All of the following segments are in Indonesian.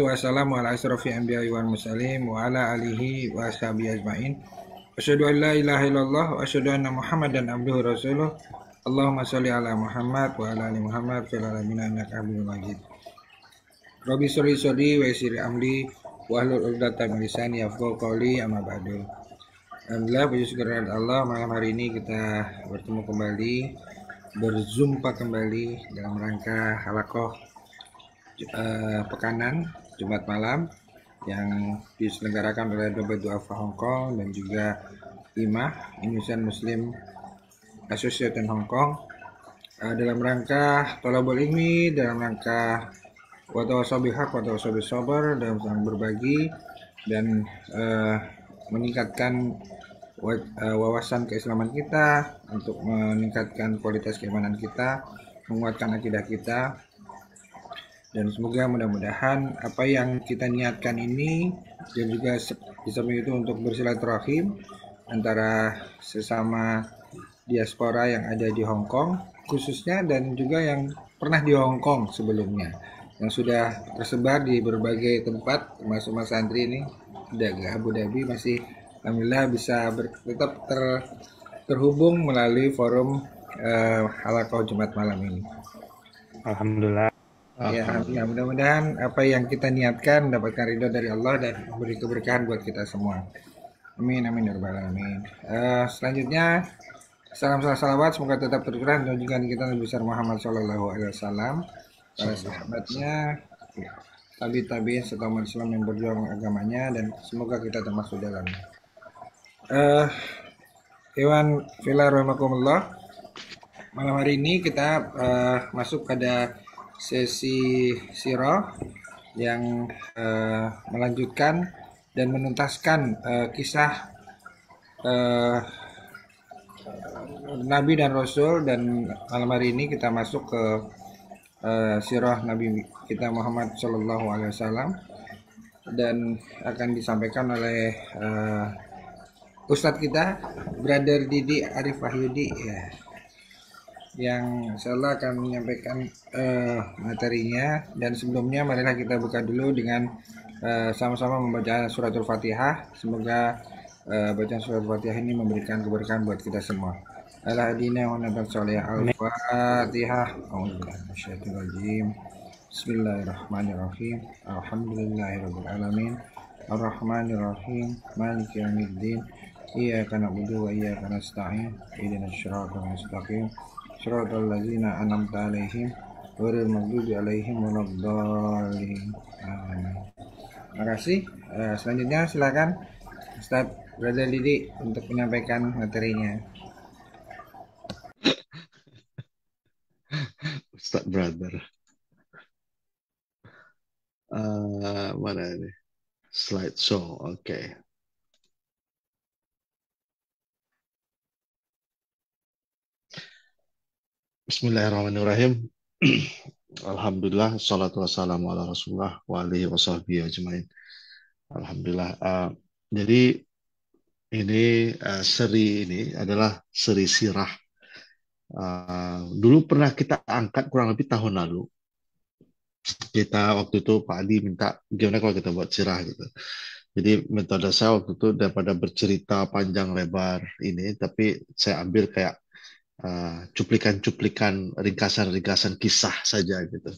Wassalamu ala asrafi anbiya'i wal mursalin wa ala alihi wa ashabihi ajmain. Asyhadu an la ilaha illallah wa asyhadu anna Muhammadan abduhu wa rasuluh. Allahumma sholli ala Muhammad wa ala ali Muhammad fil alamin innaka Hamidum Majid. Rabbi sholli sholli wa yassir amri wa hlul 'uqdatam min lisani yafqahu qawli amma ba'du. Alhamdulillah, puji syukur kepada Allah, malam hari ini kita bertemu kembali, berzumpa kembali dalam rangka halaqah pekanan Jumat malam yang diselenggarakan oleh Doba Duafa Hong Kong dan juga IMAH, Indonesian Muslim Association Hong Kong, dalam rangka thalabul ilmi, dalam rangka watawassaw bil haq watawassaw bis sabr, dalam rangka berbagi dan meningkatkan wawasan keislaman kita, untuk meningkatkan kualitas keimanan kita, menguatkan akidah kita. Dan semoga mudah-mudahan apa yang kita niatkan ini dan juga di samping itu untuk bersilaturahim antara sesama diaspora yang ada di Hong Kong khususnya, dan juga yang pernah di Hong Kong sebelumnya, yang sudah tersebar di berbagai tempat, termasuk Mas Andri ini udah ke Abu Dhabi, masih alhamdulillah bisa tetap terhubung melalui forum halaqah Jumat malam ini. Alhamdulillah. Ya, mudah-mudahan apa yang kita niatkan mendapatkan ridho dari Allah dan memberi keberkahan buat kita semua. Amin, amin, ya rabbal alamin. Selanjutnya, salam salawat semoga tetap tercurah dan juga kita Nabi besar Muhammad Shallallahu Alaihi Wasallam, para sahabatnya, tabi'in serta umat Islam yang berjuang agamanya, dan semoga kita termasuk dalamnya. Iwan Villa Rahmakumullah, malam hari ini kita masuk pada sesi sirah yang melanjutkan dan menuntaskan kisah Nabi dan Rasul, dan malam hari ini kita masuk ke sirah Nabi kita Muhammad Shallallahu Alaihi Wasallam, dan akan disampaikan oleh Ustadz kita, Brother Didi Arif Wahyudi ya, yang insyaallah akan menyampaikan materinya. Dan sebelumnya marilah kita buka dulu dengan sama-sama membaca suratul Fatihah. Semoga bacaan surat Fatihah ini memberikan keberkahan buat kita semua. Al-hadina wa nabat soleh al-Fatihah. A'udzubillahi Bismillahirrahmanirrahim. Alhamdulillahirabbil alamin. Ar-Rahmanirrahim. Maliki yaumiddin. Iyyaka na'budu wa iyyaka nasta'in. Ihdinas siratal mustaqim. Shiratal ladzina an'amta 'alaihim ghairil maghdubi 'alaihim waladdallin. Amin. Terima kasih. Selanjutnya silakan Ustaz Brother Didi untuk menyampaikan materinya. Ustaz Brother. Mana ini? Slideshow. Oke. Bismillahirrahmanirrahim. Alhamdulillah, salatu wassalamu ala rasulullah wa alihi wa sahbihi ajmain. Alhamdulillah. Jadi ini seri ini adalah seri sirah. Dulu pernah kita angkat kurang lebih tahun lalu. Kita waktu itu Pak Adi minta gimana kalau kita buat sirah gitu. Jadi metode saya waktu itu daripada bercerita panjang lebar ini, tapi saya ambil kayak cuplikan-cuplikan, ringkasan-ringkasan kisah saja gitu.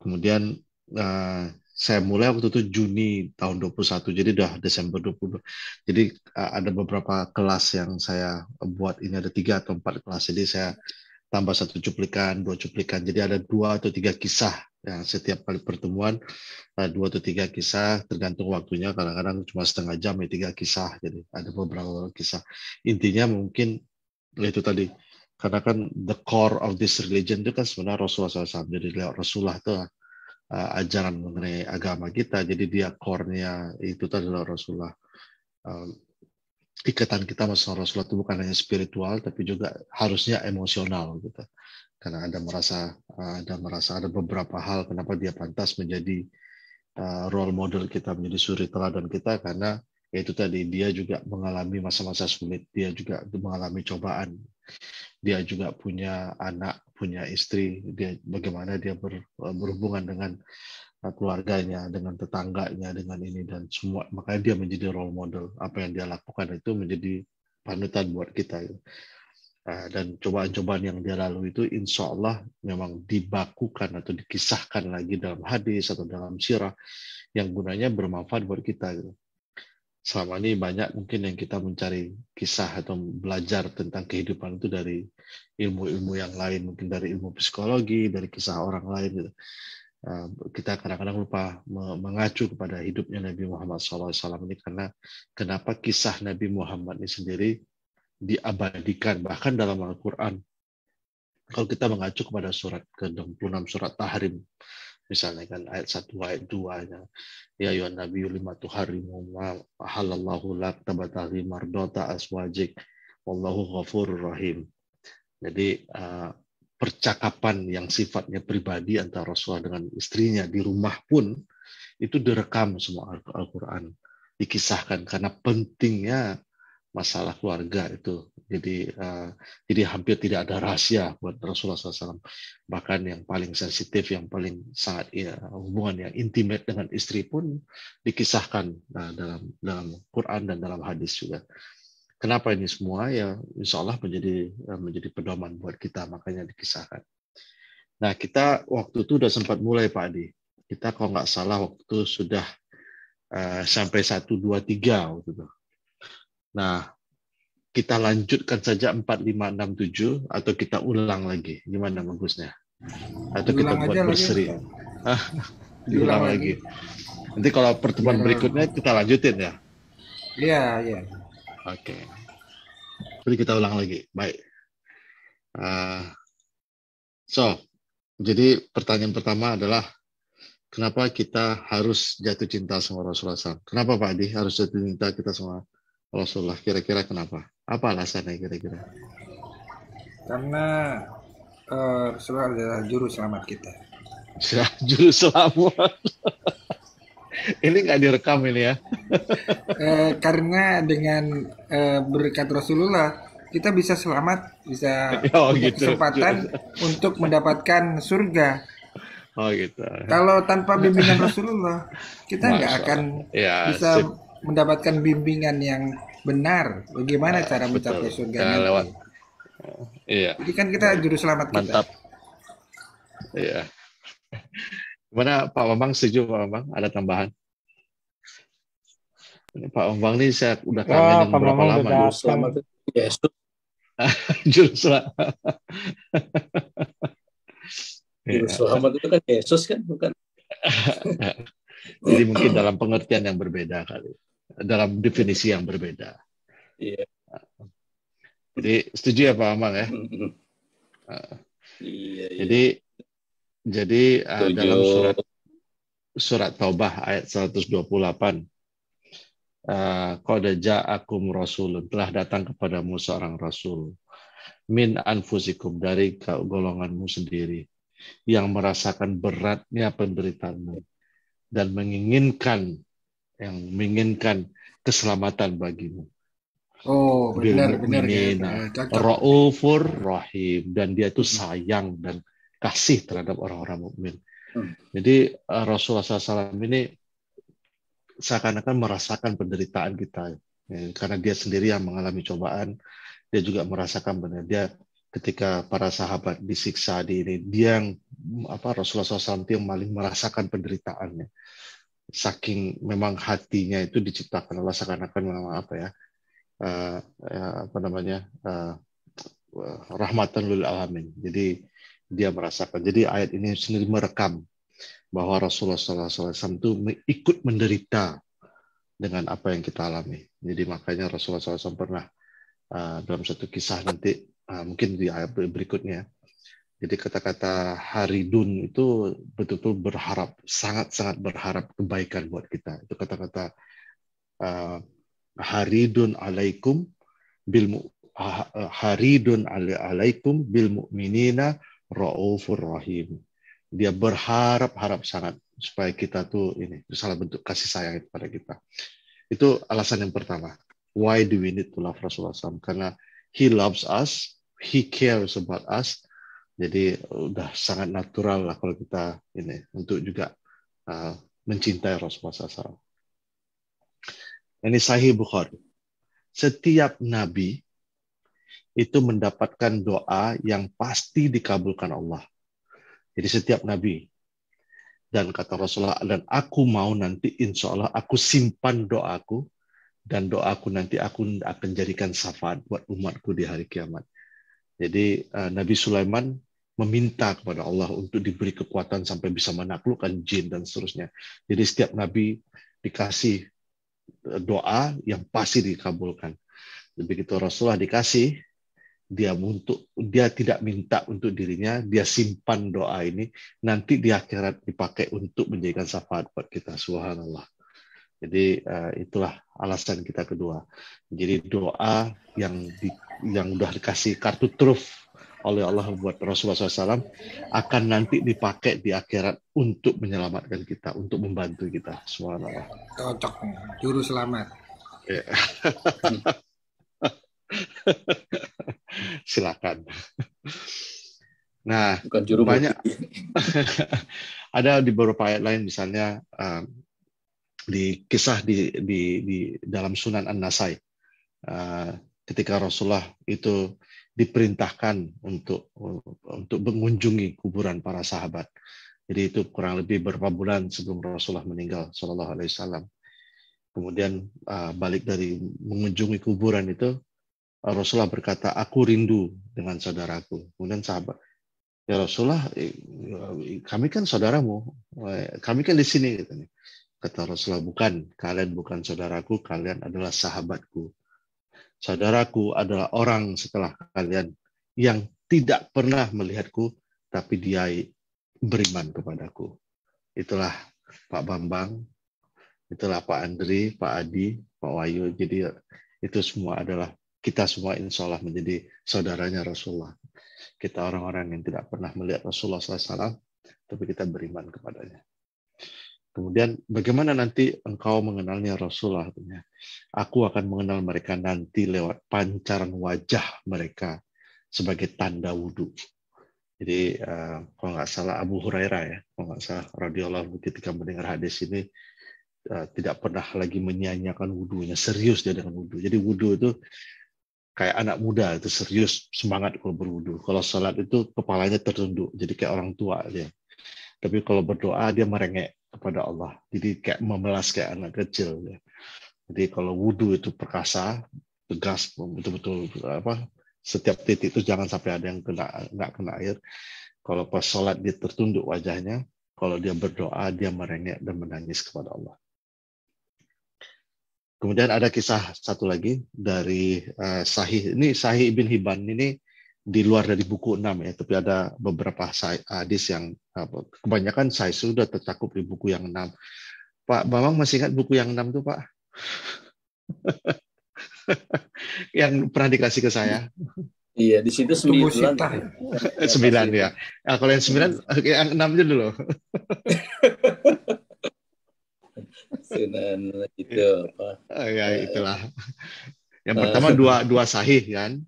Kemudian saya mulai waktu itu Juni tahun 21, jadi udah Desember 20. Jadi ada beberapa kelas yang saya buat, ini ada 3 atau 4 kelas, jadi saya tambah 1 cuplikan, 2 cuplikan, jadi ada 2 atau 3 kisah yang setiap kali pertemuan, 2 atau 3 kisah, tergantung waktunya, kadang-kadang cuma setengah jam ya 3 kisah, jadi ada beberapa kisah. Intinya mungkin itu tadi, karena kan the core of this religion itu kan sebenarnya Rasulullah SAW. Jadi Rasulullah itu ajaran mengenai agama kita, jadi dia core-nya itu adalah Rasulullah. Ikatan kita sama Rasulullah itu bukan hanya spiritual, tapi juga harusnya emosional gitu. Karena ada ada beberapa hal kenapa dia pantas menjadi role model kita, menjadi suri teladan kita, karena yaitu tadi dia juga mengalami masa-masa sulit, dia juga mengalami cobaan, dia juga punya anak, punya istri, dia bagaimana dia berhubungan dengan keluarganya, dengan tetangganya, dengan ini dan semua. Makanya dia menjadi role model. Apa yang dia lakukan itu menjadi panutan buat kita. Dan cobaan-cobaan yang dia lalui itu insya Allah memang dibakukan atau dikisahkan lagi dalam hadis atau dalam sirah yang gunanya bermanfaat buat kita. Selama ini banyak mungkin yang kita mencari kisah atau belajar tentang kehidupan itu dari ilmu-ilmu yang lain, mungkin dari ilmu psikologi, dari kisah orang lain. Gitu. Kita kadang-kadang lupa mengacu kepada hidupnya Nabi Muhammad SAW ini, karena kenapa kisah Nabi Muhammad ini sendiri diabadikan bahkan dalam Al-Quran. Kalau kita mengacu kepada surat ke-66 surat Tahrim, misalnya kan ayat 1 ayat 2-nya, ya ayuhan nabiyyu lima tuharimu ma halallahu lak tabtaghi mardata aswajik wallahu ghafurur rahim. Jadi percakapan yang sifatnya pribadi antara Rasulullah dengan istrinya di rumah pun itu direkam semua Al-Quran, dikisahkan karena pentingnya masalah keluarga itu. Jadi hampir tidak ada rahasia buat Rasulullah SAW. Bahkan yang paling sensitif, yang paling sangat hubungan yang intimate dengan istri pun dikisahkan dalam Quran dan dalam hadis juga. Kenapa ini semua? Ya insya Allah menjadi pedoman buat kita, makanya dikisahkan. Nah, kita waktu itu sudah sempat mulai Pak Adi. Kita kalau nggak salah waktu itu sudah sampai 1, 2, 3 waktu itu. Nah, kita lanjutkan saja 4, 5, 6, 7 atau kita ulang lagi? Gimana bagusnya? Atau kita buat berseri? Diulang lagi. Nanti kalau pertemuan berikutnya kita lanjutin ya? Iya. Oke. Jadi kita ulang lagi. Baik. Jadi pertanyaan pertama adalah kenapa kita harus jatuh cinta sama Rasulullah SAW? Kenapa Pak Adi harus jatuh cinta kita sama Rasulullah? Kira-kira kenapa? Apa alasannya kira-kira? Karena Rasulullah adalah juru selamat kita. Juru selamat. Ini nggak direkam ini ya? Karena dengan berkat Rasulullah kita bisa selamat, bisa punya kesempatan untuk mendapatkan surga. Oh gitu. Kalau tanpa bimbingan Rasulullah, kita nggak akan bisa mendapatkan bimbingan yang benar. Bagaimana cara mencapai surga nanti? Lewat. Iya. Jadi kan kita juru selamat kita. Mantap. Iya. Gimana Pak Bambang, setuju Pak Bambang? Ada tambahan? Pak Bambang ini saya udah kangenin berapa lama. Juru selamat Yesus. Juru selamat. Juru selamat itu kan Yesus kan, bukan? Jadi mungkin dalam pengertian yang berbeda kali, dalam definisi yang berbeda. Iya. Jadi setuju ya Pak Bambang ya? Iya. Jadi dalam surat Taubah ayat 128, qad ja'akum rasulun, telah datang kepadamu seorang rasul min anfusikum, dari golonganmu sendiri, yang merasakan beratnya penderitaanmu dan menginginkan keselamatan bagimu. Oh, benar. Raufur rahim, dan dia itu sayang dan kasih terhadap orang-orang mukmin. Jadi Rasulullah SAW ini seakan-akan merasakan penderitaan kita, karena dia sendiri yang mengalami cobaan. Dia juga merasakan benar, dia ketika para sahabat disiksa dia yang Rasulullah SAW yang paling merasakan penderitaannya. Saking memang hatinya itu diciptakan Allah seakan-akan memang rahmatan lil alamin. Jadi dia merasakan. Jadi ayat ini sendiri merekam bahwa Rasulullah SAW itu ikut menderita dengan apa yang kita alami. Jadi makanya Rasulullah SAW pernah dalam satu kisah nanti mungkin di ayat berikutnya. Jadi kata-kata haridun itu betul-betul berharap, sangat-sangat berharap kebaikan buat kita. Itu kata-kata haridun alaikum bil mu'minina raufur rahim. Dia berharap sangat supaya kita tuh salah bentuk kasih sayang kepada kita. Itu alasan yang pertama. Why do we need to love Rasulullah SAW? Karena he loves us, he cares about us. Jadi udah sangat natural lah kalau kita untuk juga mencintai Rasulullah SAW. Ini Sahih Bukhari. Setiap nabi itu mendapatkan doa yang pasti dikabulkan Allah. Jadi setiap nabi. Dan kata Rasulullah, dan aku mau nanti insya Allah aku simpan doaku, dan doaku nanti aku akan jadikan syafaat buat umatku di hari kiamat. Jadi Nabi Sulaiman meminta kepada Allah untuk diberi kekuatan sampai bisa menaklukkan jin dan seterusnya. Jadi setiap nabi dikasih doa yang pasti dikabulkan. Begitu Rasulullah dikasih, dia tidak minta untuk dirinya, dia simpan doa ini, nanti di akhirat dipakai untuk menjadikan syafaat buat kita. Subhanallah. Jadi itulah alasan kita kedua. Jadi doa yang udah dikasih kartu truf oleh Allah buat Rasulullah SAW akan nanti dipakai di akhirat untuk menyelamatkan kita, untuk membantu kita. Subhanallah. Cocok, juru selamat. Ya. Silakan. Nah, Bukan juru banyak ada di beberapa ayat lain, misalnya di kisah di dalam Sunan An-Nasai, ketika Rasulullah itu diperintahkan untuk mengunjungi kuburan para sahabat. Jadi itu kurang lebih beberapa bulan sebelum Rasulullah meninggal, Shallallahu Alaihi Wasallam. Kemudian balik dari mengunjungi kuburan itu, Rasulullah berkata, aku rindu dengan saudaraku. Kemudian sahabat, ya Rasulullah, kami kan saudaramu, kami kan di sini. Kata Rasulullah, bukan, kalian bukan saudaraku, kalian adalah sahabatku. Saudaraku adalah orang setelah kalian yang tidak pernah melihatku, tapi dia beriman kepadaku. Itulah Pak Bambang, itulah Pak Andri, Pak Adi, Pak Wahyu. Jadi itu semua adalah kita semua insya Allah menjadi saudaranya Rasulullah. Kita orang-orang yang tidak pernah melihat Rasulullah SAW, tapi kita beriman kepadanya. Kemudian bagaimana nanti engkau mengenalnya Rasulullah? Aku akan mengenal mereka nanti lewat pancaran wajah mereka sebagai tanda wudhu. Jadi kalau nggak salah Abu Hurairah ya, kalau nggak salah radhiyallahu ketika mendengar hadis ini tidak pernah lagi menyia-nyiakan wudhunya, serius dia dengan wudhu. Jadi wudhu itu kayak anak muda, itu serius, semangat kalau berwudhu. Kalau sholat itu kepalanya tertunduk, jadi kayak orang tua dia. Tapi kalau berdoa dia merengek kepada Allah. Jadi kayak memelas kayak anak kecil. Ya. Jadi kalau wudhu itu perkasa, tegas, betul-betul setiap titik itu jangan sampai ada yang nggak kena air. Kalau pas sholat dia tertunduk wajahnya, kalau dia berdoa dia merengek dan menangis kepada Allah. Kemudian ada kisah satu lagi dari Sahih. Ini Sahih Ibn Hibban ini di luar dari buku 6 ya, tapi ada beberapa hadis yang kebanyakan saya sudah tercakup di buku yang 6. Pak Bambang masih ingat buku yang 6 tuh Pak? Yang pernah dikasih ke saya. Iya, di situ 9. 9 ya. Nah, kalau yang 9, yang 6 dulu. Sunan itu apa? Ya itulah. Yang pertama dua sahih kan?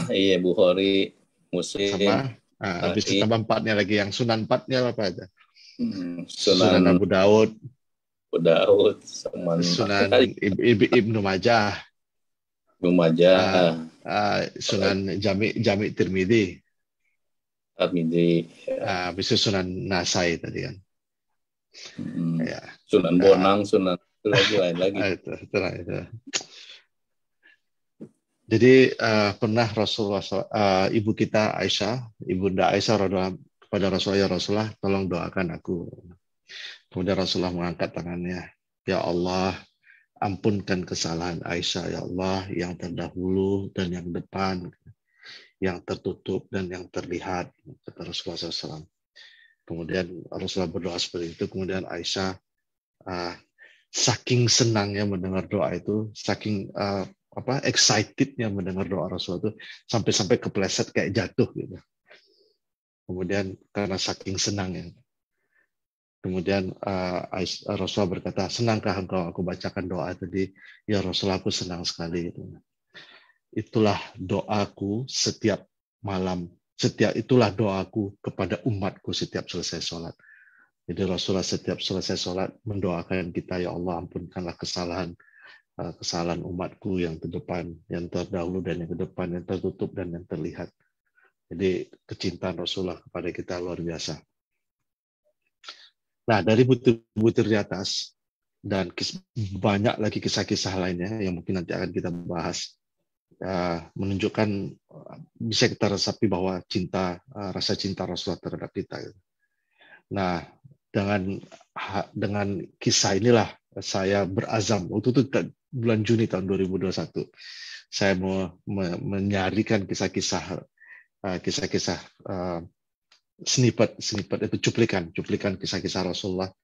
Iya, Bukhari, Muslim. Sama habis itu tambah 4-nya lagi, yang Sunan 4-nya apa aja? Sunan Abu Daud, sama Sunan Ibnu Majah, Sunan Jami Tirmidzi, habis itu Sunan Nasai tadi kan. Ya. Sunan Bonang, Sunan itu lain lagi. Itu. Jadi pernah Rasulullah, ibu kita Aisyah, ibunda Aisyah kepada Rasulullah, ya Rasulullah, tolong doakan aku. Kemudian Rasulullah mengangkat tangannya, ya Allah, ampunkan kesalahan Aisyah, ya Allah, yang terdahulu dan yang depan, yang tertutup dan yang terlihat, kata Rasulullah SAW. Kemudian Rasulullah berdoa seperti itu. Kemudian Aisyah saking senangnya mendengar doa itu, saking excitednya mendengar doa Rasulullah itu, sampai kepleset kayak jatuh gitu. Kemudian karena saking senangnya, kemudian Rasulullah berkata, senangkah engkau aku bacakan doa tadi? Ya Rasulullah, aku senang sekali. Itulah doaku setiap malam. Itulah doaku kepada umatku setiap selesai sholat. Jadi Rasulullah setiap selesai sholat mendoakan kita, ya Allah ampunkanlah kesalahan umatku yang terdepan, yang terdahulu dan yang ke depan, yang tertutup dan yang terlihat. Jadi kecintaan Rasulullah kepada kita luar biasa. Nah, dari butir-butir di atas dan banyak lagi kisah-kisah lainnya yang mungkin nanti akan kita bahas, menunjukkan bisa kita resapi bahwa rasa cinta Rasulullah terhadap kita. Nah, dengan kisah inilah saya berazam. Waktu itu bulan Juni tahun 2021, saya mau menyarikan kisah-kisah snippet itu cuplikan kisah-kisah Rasulullah.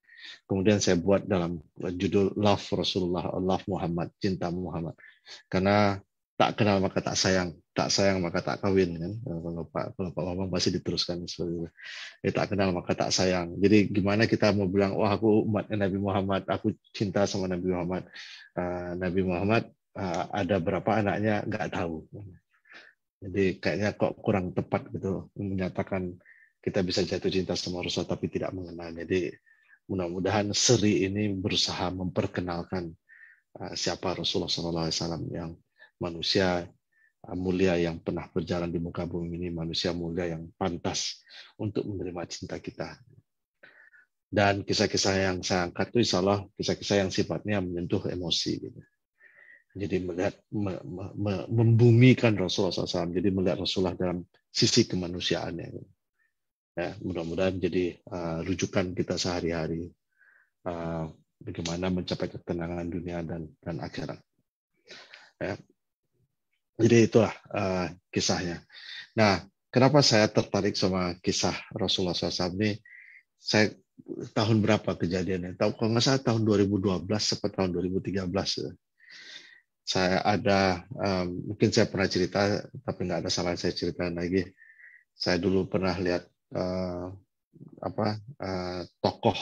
Kemudian saya buat dalam judul Love Rasulullah, Love Muhammad, cinta Muhammad. Karena tak kenal maka tak sayang maka tak kawin, kan? Kalau Pak Bambang pasti diteruskan seperti itu. Tak kenal maka tak sayang. Jadi gimana kita mau bilang, wah aku umat Nabi Muhammad, aku cinta sama Nabi Muhammad. Nabi Muhammad ada berapa anaknya nggak tahu. Jadi kayaknya kok kurang tepat gitu menyatakan kita bisa jatuh cinta sama Rasul tapi tidak mengenal. Jadi mudah-mudahan seri ini berusaha memperkenalkan siapa Rasulullah SAW, yang manusia mulia yang pernah berjalan di muka bumi ini, manusia mulia yang pantas untuk menerima cinta kita. Dan kisah-kisah yang saya angkat itu insya Allah kisah-kisah yang sifatnya menyentuh emosi. Gitu. Jadi melihat membumikan Rasulullah SAW, jadi melihat Rasulullah dalam sisi kemanusiaannya. Ya, mudah-mudahan jadi rujukan kita sehari-hari bagaimana mencapai ketenangan dunia dan akhirat. Ya. Jadi itulah kisahnya. Nah, kenapa saya tertarik sama kisah Rasulullah SAW ini? Saya tahun berapa kejadiannya? Kalau nggak salah tahun 2012 sampai tahun 2013. Saya ada, mungkin saya pernah cerita, tapi nggak ada salah saya ceritain lagi. Saya dulu pernah lihat tokoh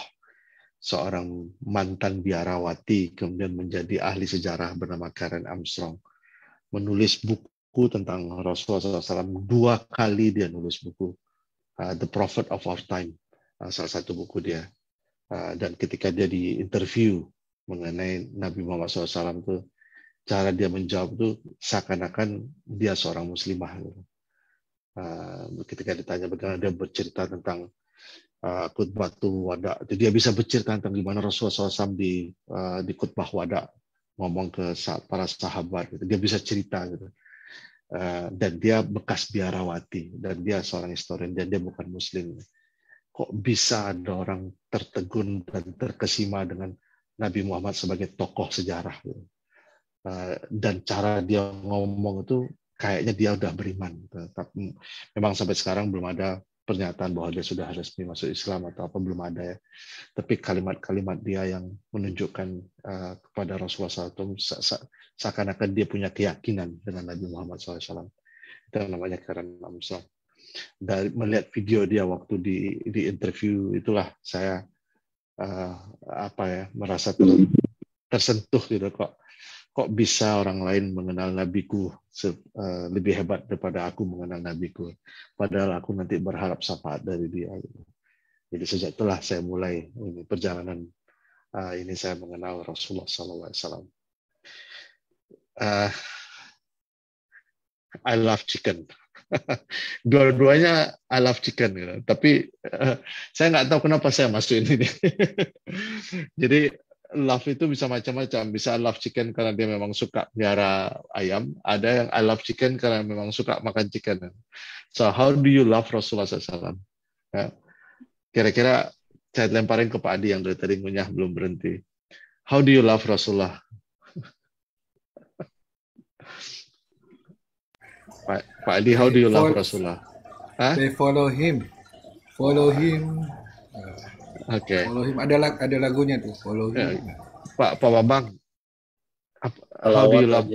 seorang mantan biarawati kemudian menjadi ahli sejarah bernama Karen Armstrong. Menulis buku tentang Rasulullah SAW. 2 kali dia nulis buku. The Prophet of Our Time. Salah satu buku dia. Dan ketika dia diinterview mengenai Nabi Muhammad SAW, itu cara dia menjawab itu seakan-akan dia seorang muslimah. Ketika ditanya bagaimana dia bercerita tentang khutbatul wada, dia bisa bercerita tentang gimana Rasulullah SAW di khutbah wada ngomong ke para sahabat, gitu. Dia bisa cerita gitu. Dan dia bekas biarawati dan dia seorang historian dan dia bukan muslim. Kok bisa ada orang tertegun dan terkesima dengan Nabi Muhammad sebagai tokoh sejarah gitu. Dan cara dia ngomong itu kayaknya dia udah beriman. Tapi memang sampai sekarang belum ada pernyataan bahwa dia sudah resmi masuk Islam atau apa, belum ada ya. Tapi kalimat-kalimat dia yang menunjukkan kepada Rasulullah SAW seakan-akan dia punya keyakinan dengan Nabi Muhammad SAW. Itu namanya Karen Armstrong. Dari melihat video dia waktu di interview itulah saya merasa tersentuh gitu, kok bisa orang lain mengenal nabiku lebih hebat daripada aku mengenal nabiku, padahal aku nanti berharap syafaat dari dia. Jadi sejak itulah saya mulai perjalanan ini, saya mengenal Rasulullah SAW. I love chicken. Dua-duanya I love chicken gitu. Tapi saya nggak tahu kenapa saya masukin ini. Jadi love itu bisa macam-macam. Bisa I love chicken karena dia memang suka pelihara ayam. Ada yang I love chicken karena memang suka makan chicken. So how do you love Rasulullah SAW? Ya. Kira-kira saya lemparin ke Pak Adi yang dari tadi ngunyah belum berhenti. How do you love Rasulullah? Pak Adi, how do you love Rasulullah? They follow him. Follow him. Oke. Follow him. Ada lagunya tuh. Follow him. Pak Bambang, how do you love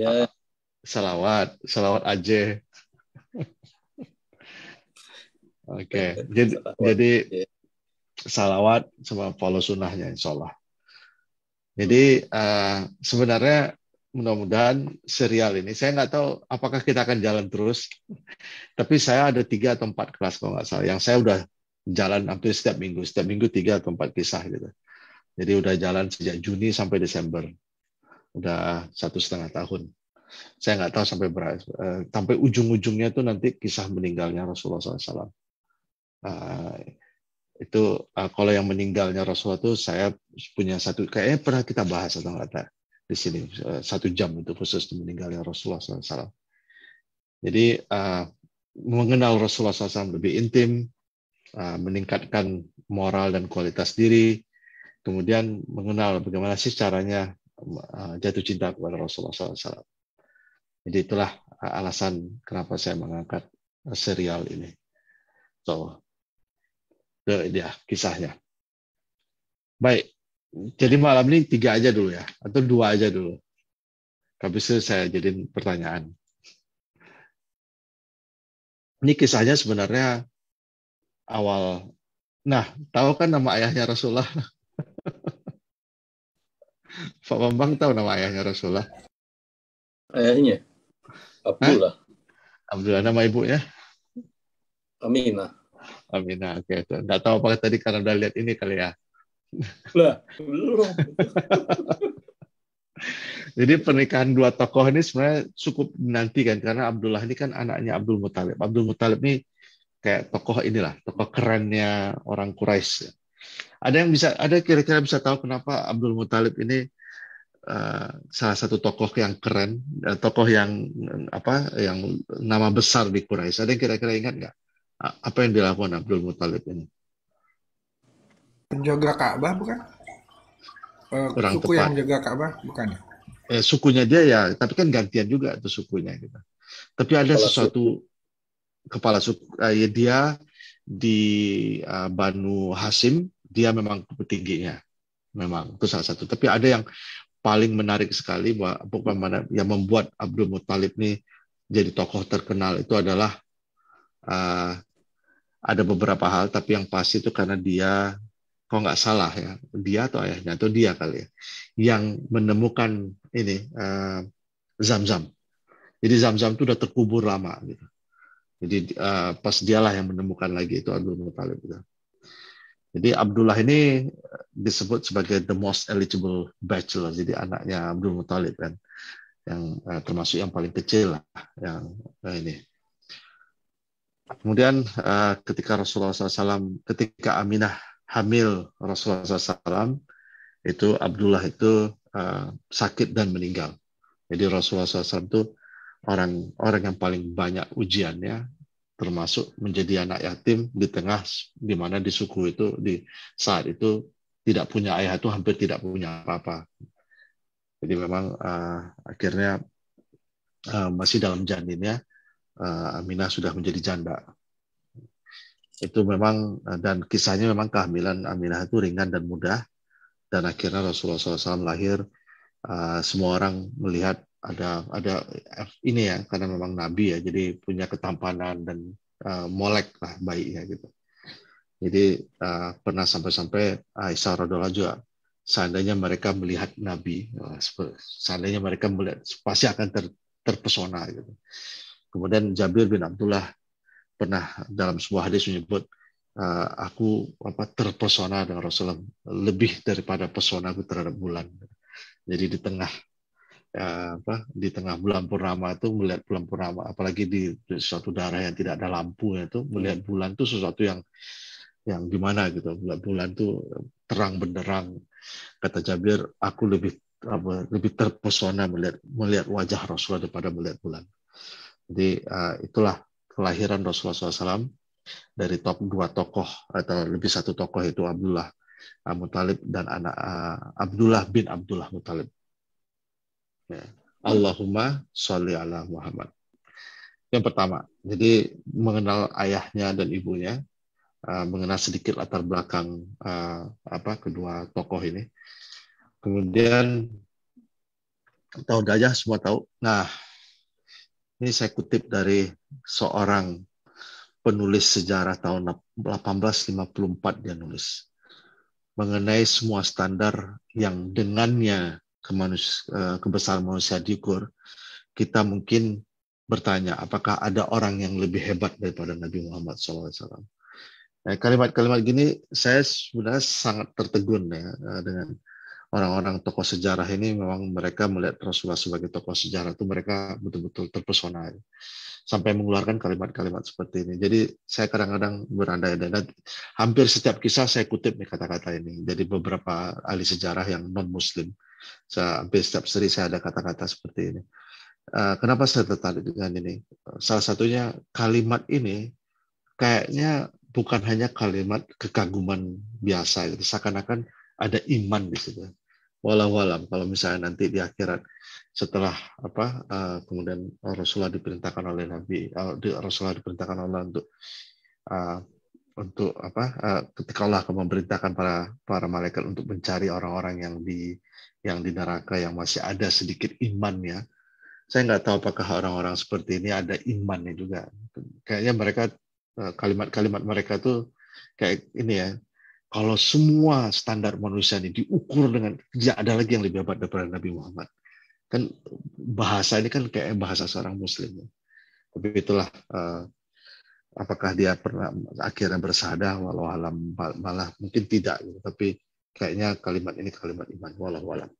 salawat aja. Oke. Jadi salawat sama follow sunnahnya insya Allah. Jadi sebenarnya mudah-mudahan serial ini, saya nggak tahu apakah kita akan jalan terus, tapi saya ada 3 atau 4 kelas kalau nggak salah, yang saya udah jalan hampir setiap minggu 3 atau 4 kisah gitu. Jadi udah jalan sejak Juni sampai Desember, udah 1,5 tahun. Saya nggak tahu sampai ujung-ujungnya tuh nanti kisah meninggalnya Rasulullah SAW. Kalau yang meninggalnya Rasulullah tuh saya punya satu, kayaknya pernah kita bahas atau nggak tahu di sini, 1 jam itu khusus meninggalnya Rasulullah SAW. Jadi mengenal Rasulullah SAW lebih intim, meningkatkan moral dan kualitas diri, kemudian mengenal bagaimana sih caranya jatuh cinta kepada Rasulullah SAW. Jadi itulah alasan kenapa saya mengangkat serial ini. So, itu dia kisahnya. Baik, jadi malam ini 3 aja dulu ya, atau 2 aja dulu. Habis itu saya jadiin pertanyaan. Ini kisahnya sebenarnya awal. Nah, tahu kan nama ayahnya Rasulullah? Pak Bambang tahu nama ayahnya Rasulullah? Ayahnya Abdullah. Abdullah, nama ibunya? Aminah. Aminah, oke. Nggak tahu apakah tadi karena udah lihat ini kali ya. Lah, belum. Jadi pernikahan 2 tokoh ini sebenarnya cukup dinantikan karena Abdullah ini kan anaknya Abdul Muthalib. Abdul Muthalib ini kayak tokoh inilah, tokoh kerennya orang Quraisy. Ada kira-kira bisa tahu kenapa Abdul Muthalib ini salah satu tokoh yang keren, tokoh yang nama besar di Quraisy. Ada yang kira-kira ingat nggak? Apa yang dilakukan Abdul Muthalib ini? Penjaga Ka'bah bukan? Kurang Suku tepat. yang jaga Ka'bah bukan ya? Sukunya dia ya, tapi kan gantian juga tuh sukunya gitu. Tapi ada sesuatu kepala suku dia di Banu Hashim, dia memang petingginya, memang itu salah satu. Tapi ada yang paling menarik sekali yang membuat Abdul Muthalib ini jadi tokoh terkenal itu adalah ada beberapa hal, tapi yang pasti itu karena dia, kalau nggak salah ya, dia atau ayahnya atau dia kali ya, yang menemukan ini Zam-Zam. Jadi Zam-Zam itu udah terkubur lama gitu. Jadi pas dialah yang menemukan lagi itu Abdul Muthalib gitu. Jadi Abdullah ini disebut sebagai the most eligible bachelor, jadi anaknya Abdul Muthalib kan, yang termasuk yang paling kecil lah, yang ini. Kemudian ketika Rasulullah SAW, ketika Aminah hamil Rasulullah SAW, itu Abdullah itu sakit dan meninggal. Jadi Rasulullah SAW itu orang yang paling banyak ujiannya, termasuk menjadi anak yatim di tengah, di mana di suku itu di saat itu tidak punya ayah, itu hampir tidak punya apa-apa. Jadi memang akhirnya masih dalam janinnya Aminah sudah menjadi janda. Itu memang, dan kisahnya memang kehamilan Aminah itu ringan dan mudah, dan akhirnya Rasulullah SAW lahir. Semua orang melihat ada ini ya, karena memang Nabi ya, jadi punya ketampanan dan molek lah bayinya gitu. Jadi pernah sampai Aisyah radhiallahu juga, seandainya mereka melihat Nabi, seandainya mereka melihat, pasti akan terpesona gitu. Kemudian Jabir bin Abdullah pernah dalam sebuah hadis menyebut, aku terpesona dengan Rasulullah lebih daripada pesonaku terhadap bulan. Jadi di tengah bulan purnama itu, melihat bulan purnama, apalagi di suatu daerah yang tidak ada lampu itu, melihat bulan itu sesuatu yang gimana gitu. Bulan itu terang benderang. Kata Jabir, aku lebih terpesona melihat wajah Rasulullah daripada melihat bulan. Jadi itulah kelahiran Rasulullah SAW dari 2 tokoh atau lebih 1 tokoh, itu Abdullah Muthalib dan anak Abdullah bin Abdullah Muthalib. Ya. Allahumma sholli ala Muhammad. Yang pertama, jadi mengenal ayahnya dan ibunya, mengenal sedikit latar belakang kedua tokoh ini. Kemudian tahu gajah semua tahu. Nah, ini saya kutip dari seorang penulis sejarah tahun 1854, dia nulis mengenai semua standar yang dengannya kebesaran manusia diukur. Kita mungkin bertanya, apakah ada orang yang lebih hebat daripada Nabi Muhammad SAW? Kalimat-kalimat gini saya sebenarnya sangat tertegun ya dengan orang-orang tokoh sejarah ini. Memang mereka melihat Rasulullah sebagai tokoh sejarah itu mereka betul-betul terpesona ya, sampai mengeluarkan kalimat-kalimat seperti ini. Jadi saya kadang-kadang berandai-andai, hampir setiap kisah saya kutip nih kata-kata ini. Jadi beberapa ahli sejarah yang non-Muslim, hampir setiap seri saya ada kata-kata seperti ini. Kenapa saya tertarik dengan ini? Salah satunya kalimat ini kayaknya bukan hanya kalimat kekaguman biasa, gitu. Seakan-akan ada iman di situ. Walau alam, kalau misalnya nanti di akhirat setelah kemudian Rasulullah diperintahkan oleh Nabi, Rasulullah diperintahkan Allah untuk ketika Allah akan memerintahkan para malaikat untuk mencari orang-orang yang di neraka yang masih ada sedikit imannya. Saya nggak tahu apakah orang-orang seperti ini ada imannya juga. Kayaknya mereka kalimat-kalimat mereka tuh kayak ini ya. Kalau semua standar manusia ini diukur dengan, tidak ada lagi yang lebih hebat daripada Nabi Muhammad. Kan bahasa ini kan kayak bahasa seorang Muslim. Tapi itulah, apakah dia pernah akhirnya bersadah, walau alam, malah mungkin tidak. Gitu. Tapi kayaknya kalimat ini kalimat iman, walau alam.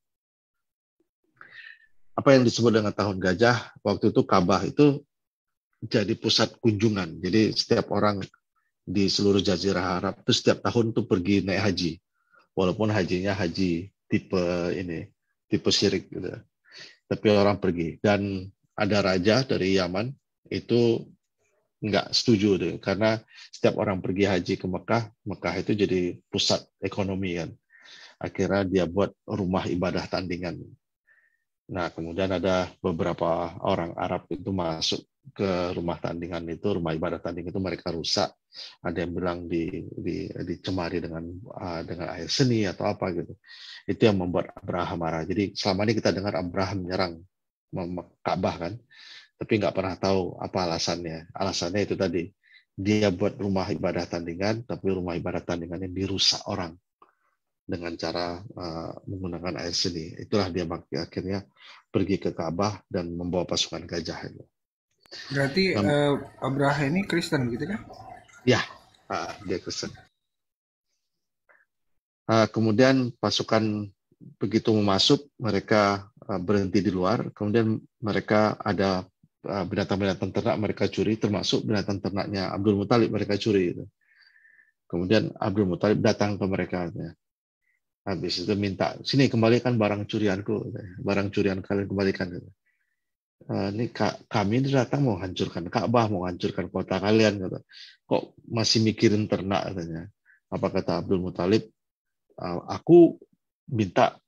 Apa yang disebut dengan tahun gajah, waktu itu Ka'bah itu jadi pusat kunjungan. Jadi setiap orang di seluruh Jazirah Arab itu setiap tahun tuh pergi naik haji. Walaupun hajinya haji tipe syirik gitu. Tapi orang pergi. Dan ada raja dari Yaman itu nggak setuju deh, karena setiap orang pergi haji ke Mekah, Mekah itu jadi pusat ekonomi kan. Akhirnya dia buat rumah ibadah tandingan. Nah, kemudian ada beberapa orang Arab itu masuk ke rumah tandingan itu, rumah ibadah tandingan itu mereka rusak. Ada yang bilang dicemari dengan air seni atau apa gitu. Itu yang membuat Abraham marah. Jadi selama ini kita dengar Abraham menyerang Ka'bah kan, tapi nggak pernah tahu apa alasannya. Alasannya itu tadi, dia buat rumah ibadah tandingan, tapi rumah ibadah tandingannya dirusak orang dengan cara menggunakan air seni. Itulah dia akhirnya pergi ke Ka'bah dan membawa pasukan gajah itu. Berarti Abraha ini Kristen gitu kan? Ya, dia Kristen. Kemudian pasukan begitu masuk, mereka berhenti di luar. Kemudian mereka ada binatang-binatang ternak mereka curi, termasuk binatang ternaknya Abdul Muthalib mereka curi. Gitu. Kemudian Abdul Muthalib datang ke mereka. Habis itu minta, sini kembalikan barang curianku, barang curian kalian kembalikan. Ini kami datang mau hancurkan Ka'bah, mau hancurkan kota kalian. Kok masih mikirin ternak katanya. Apa kata Abdul Muthalib? Aku minta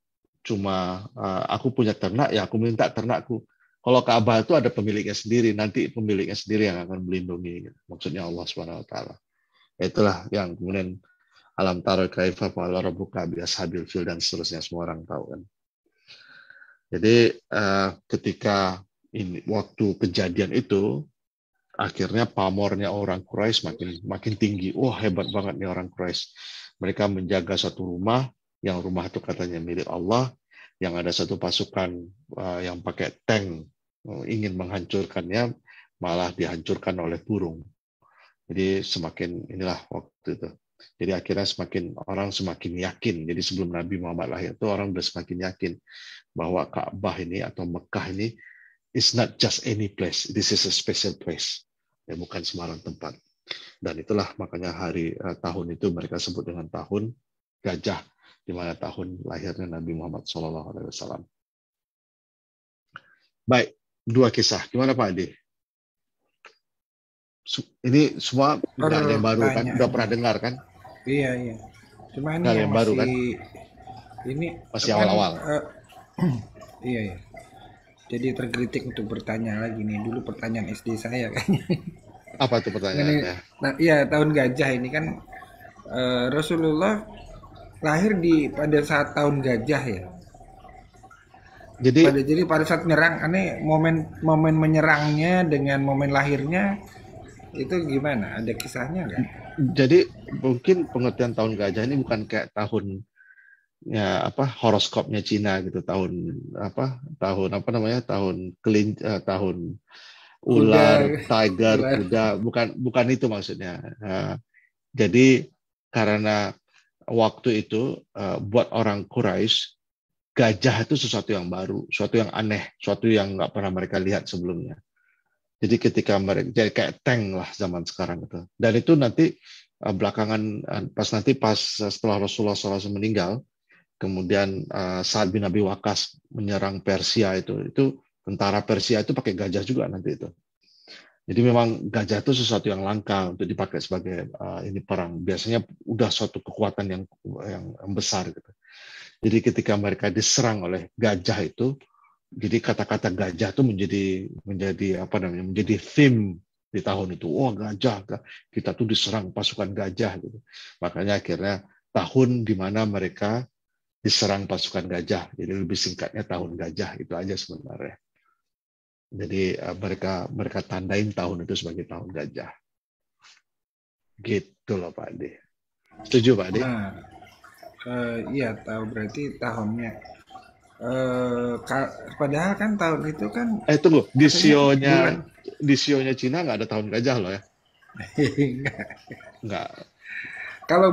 aku punya ternak, ya aku minta ternakku. Kalau Ka'bah itu ada pemiliknya sendiri, nanti pemiliknya sendiri yang akan melindungi. Maksudnya Allah Subhanahu Wa Taala. Itulah yang kemudian alam tara kaifa fa'ala rabbuka bi ashabil fil dan seterusnya, semua orang tahu kan. Jadi ketika waktu kejadian itu, akhirnya pamornya orang Quraisy makin tinggi. Wah, hebat banget nih orang Quraisy. Mereka menjaga satu rumah, yang rumah itu katanya milik Allah, yang ada satu pasukan yang pakai tank ingin menghancurkannya, malah dihancurkan oleh burung. Jadi semakin inilah waktu itu. Jadi akhirnya orang semakin yakin. Jadi sebelum Nabi Muhammad lahir itu orang sudah semakin yakin bahwa Ka'bah ini atau Mekah ini is not just any place. This is a special place. Ya, bukan sembarang tempat. Dan itulah makanya tahun itu mereka sebut dengan tahun gajah, di mana tahun lahirnya Nabi Muhammad SAW. Baik, 2 kisah. Gimana Pak Adi? Ini semua nggak ada yang baru kan? Udah pernah dengar kan? Iya. Cuma ini yang baru kan? Ini masih awal-awal. Iya. Jadi terkritik untuk bertanya lagi nih. Dulu pertanyaan SD saya kayaknya. Apa tuh pertanyaannya? Nah, iya, tahun gajah ini kan Rasulullah lahir pada saat tahun gajah ya. Jadi pada saat menyerang, momen menyerangnya dengan momen lahirnya itu gimana? Ada kisahnya nggak? Jadi mungkin pengertian tahun gajah ini bukan kayak tahun horoskopnya Cina gitu, tahun ular, tiger, kuda, bukan itu maksudnya. Jadi karena waktu itu buat orang Quraisy, gajah itu sesuatu yang baru, sesuatu yang aneh, sesuatu yang nggak pernah mereka lihat sebelumnya. Jadi ketika mereka jadi kayak tank lah zaman sekarang itu. Dan itu nanti belakangan pas setelah Rasulullah SAW meninggal, kemudian Sa'ad bin Abi Waqqas menyerang Persia itu tentara Persia itu pakai gajah juga nanti itu. Jadi memang gajah itu sesuatu yang langka untuk dipakai sebagai ini perang. Biasanya udah suatu kekuatan yang besar gitu. Jadi ketika mereka diserang oleh gajah itu, jadi kata-kata gajah itu menjadi theme di tahun itu. Oh, gajah, kita tuh diserang pasukan gajah gitu. Makanya akhirnya tahun di mana mereka diserang pasukan gajah. Jadi lebih singkatnya tahun gajah, itu aja sebenarnya. Jadi mereka tandain tahun itu sebagai tahun gajah. Gitu loh Pak Ade. Setuju Pak Ade? Nah, iya tahu berarti tahunnya. Padahal kan tahun itu kan Tunggu, di katanya sionya Cina nggak ada tahun gajah loh ya? Enggak. Nggak. Kalau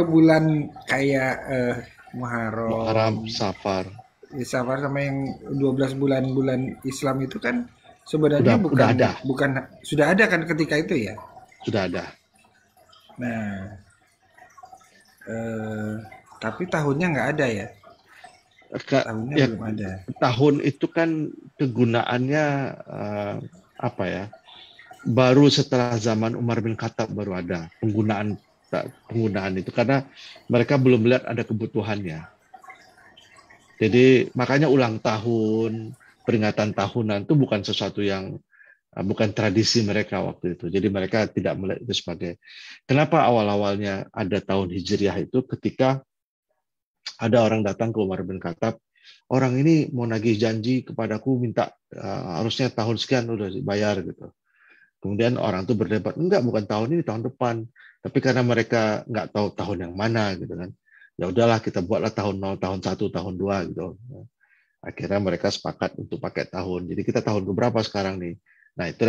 bulan kayak Muharram, Muharram, Safar. Safar sama yang 12 bulan Islam itu kan sebenarnya Udah ada. Sudah ada kan ketika itu ya. Sudah ada. Nah, tapi tahunnya nggak ada ya. Tahunnya Ya, belum ada. tahun itu kan kegunaannya apa ya? Baru setelah zaman Umar bin Khattab baru ada penggunaan itu karena mereka belum melihat ada kebutuhannya. Jadi makanya ulang tahun, peringatan tahunan itu bukan sesuatu yang bukan tradisi mereka waktu itu. Jadi mereka tidak melihat itu sebagai. Kenapa awal-awalnya ada tahun Hijriah itu ketika ada orang datang ke Umar bin Khattab, orang ini mau nagih janji kepadaku minta harusnya tahun sekian udah dibayar gitu. Kemudian orang itu berdebat, enggak bukan tahun ini, tahun depan. Tapi karena mereka nggak tahu tahun yang mana gitu kan. Ya udahlah kita buatlah tahun 0, tahun 1, tahun 2 gitu. Akhirnya mereka sepakat untuk pakai tahun. Jadi kita tahun berapa sekarang nih? Nah, itu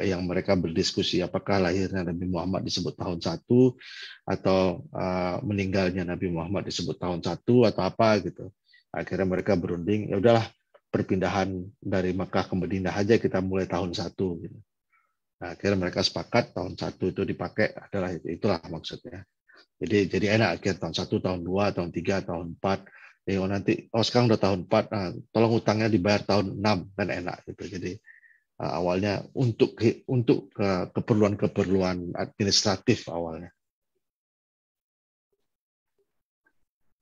yang mereka berdiskusi apakah lahirnya Nabi Muhammad disebut tahun 1 atau meninggalnya Nabi Muhammad disebut tahun 1 atau apa gitu. Akhirnya mereka berunding, ya udahlah perpindahan dari Mekah ke Madinah aja kita mulai tahun 1 gitu. Nah, akhirnya mereka sepakat tahun 1 itu dipakai adalah itulah maksudnya. Jadi enak akhir tahun 1, tahun 2, tahun 3, tahun 4. Nanti sekarang udah tahun 4, tolong utangnya dibayar tahun 6 kan enak gitu. Jadi awalnya untuk keperluan administratif awalnya.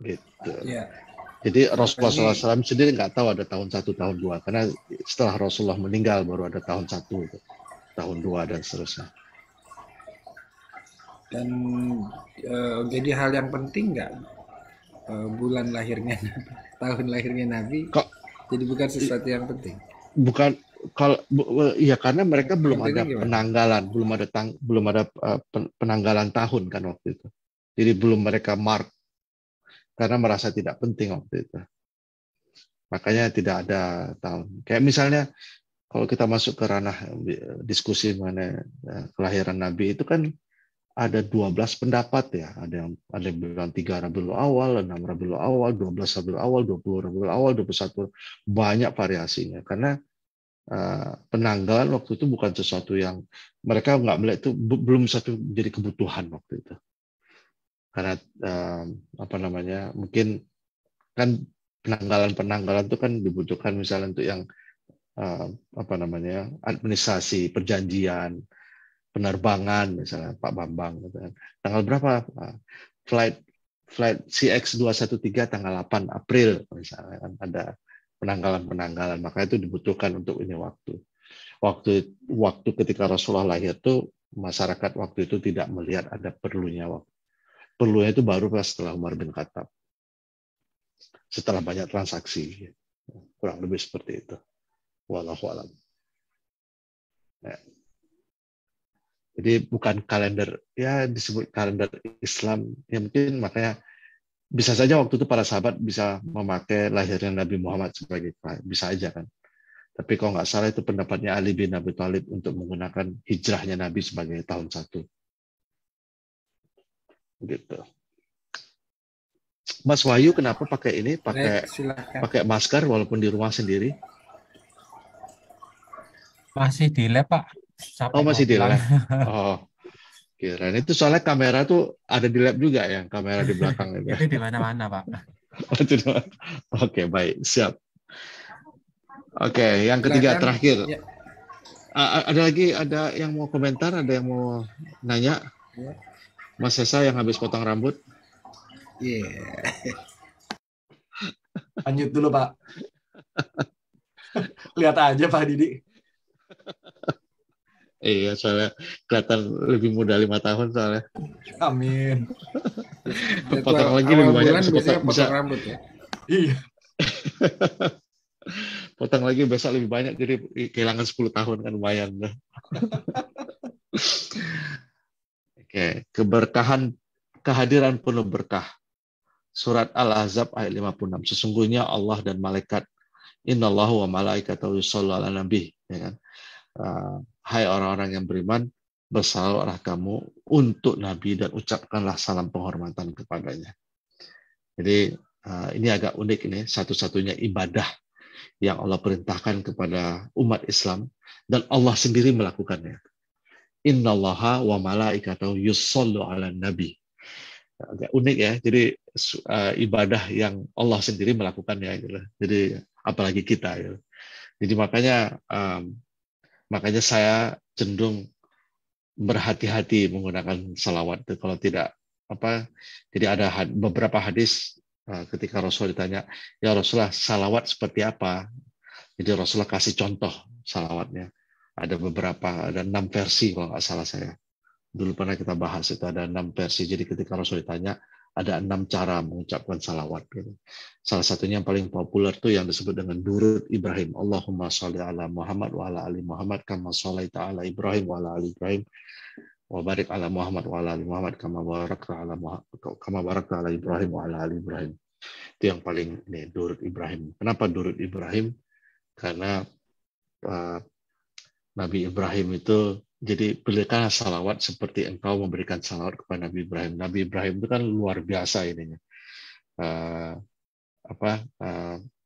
Gitu. Ya. Jadi Rasulullah SAW sendiri nggak tahu ada tahun 1, tahun 2 karena setelah Rasulullah meninggal baru ada tahun 1, tahun 2 dan seterusnya. Dan jadi hal yang penting nggak bulan lahirnya Nabi, tahun lahirnya Nabi? Kok jadi bukan sesuatu yang penting? Bukan ya karena mereka belum ada penanggalan, belum ada penanggalan tahun kan waktu itu. Jadi belum mereka mark karena merasa tidak penting waktu itu. Makanya tidak ada tahun. Kayak misalnya kalau kita masuk ke ranah diskusi mengenai kelahiran Nabi itu kan ada 12 pendapat ya. Ada yang bilang 3 Rabiul Awal, 6 Rabiul Awal, 12 Rabiul Awal, 20 Rabiul Awal, 21. Banyak variasinya. Karena penanggalan waktu itu bukan sesuatu yang mereka nggak melihat itu belum satu jadi kebutuhan waktu itu. Karena mungkin kan penanggalan itu kan dibutuhkan misalnya untuk yang administrasi, perjanjian, penerbangan misalnya Pak Bambang gitu kan. Tanggal berapa flight CX213 tanggal 8 April misalnya kan ada penanggalan makanya itu dibutuhkan untuk ini waktu ketika Rasulullah lahir itu masyarakat waktu itu tidak melihat ada perlunya itu baru setelah Umar bin Khattab setelah banyak transaksi kurang lebih seperti itu wallahu a'lam. Ya. Jadi bukan kalender, ya disebut kalender Islam. Ya mungkin makanya bisa saja waktu itu para sahabat bisa memakai lahirnya Nabi Muhammad sebagai bisa aja kan. Tapi kalau nggak salah itu pendapatnya Ali bin Abi Thalib untuk menggunakan hijrahnya Nabi sebagai tahun 1. gitu. Mas Wahyu kenapa pakai ini, pakai Silakan. masker walaupun di rumah sendiri? Masih di lab, Pak. Sampai Oh, masih mau di pulang. lab. Oh, kirain itu soalnya kamera tuh ada di lab juga ya, kamera di belakang itu. Itu di mana-mana, Pak. Oke, baik, siap. Oke, yang ketiga Silakan. terakhir. Ya. Ada yang mau komentar, ada yang mau nanya? Ya. Mas Sesa yang habis potong rambut. Iya. Lanjut dulu, Pak. Lihat aja Pak Didi. Iya, soalnya kelihatan lebih muda 5 tahun soalnya. Amin. Potong lagi Awal lebih banyak, bulan bisa biasanya potong, potong rambut ya. Iya. potong lagi besok lebih banyak, jadi kehilangan 10 tahun kan lumayan. Oke, keberkahan, kehadiran penuh berkah. Surat Al-Ahzab ayat 56. Sesungguhnya Allah dan malaikat, innallahu wa malaikatahu yushollu ala nabi, ya kan? Hai orang-orang yang beriman, bersalawatlah kamu untuk Nabi dan ucapkanlah salam penghormatan kepadanya. Jadi ini agak unik, ini satu-satunya ibadah yang Allah perintahkan kepada umat Islam dan Allah sendiri melakukannya. Innallaha wa malaikatahu yushollu ala nabi. Agak unik ya. Jadi ibadah yang Allah sendiri melakukannya gitu. Jadi apalagi kita gitu. Jadi makanya saya cenderung berhati-hati menggunakan salawat. Kalau tidak jadi ada beberapa hadis ketika Rasul ditanya, ya Rasulullah, salawat seperti apa? Jadi Rasulullah kasih contoh salawatnya. Ada 6 versi kalau nggak salah saya. Dulu pernah kita bahas itu, ada 6 versi. Jadi ketika Rasul ditanya, ada 6 cara mengucapkan salawat. Gitu. Salah satunya yang paling populer tuh yang disebut dengan durud Ibrahim. Allahumma sholli ala Muhammad wa ala ali Muhammad kama sholaita ala Ibrahim wa ala ali Ibrahim wa barik ala Muhammad wa ala ali Muhammad kama barakta ala Ibrahim wa ala ali Ibrahim. Itu yang paling ini, durud Ibrahim. Kenapa durud Ibrahim? Karena Nabi Ibrahim itu, jadi berikanlah salawat seperti engkau memberikan salawat kepada Nabi Ibrahim. Nabi Ibrahim itu kan luar biasa ininya,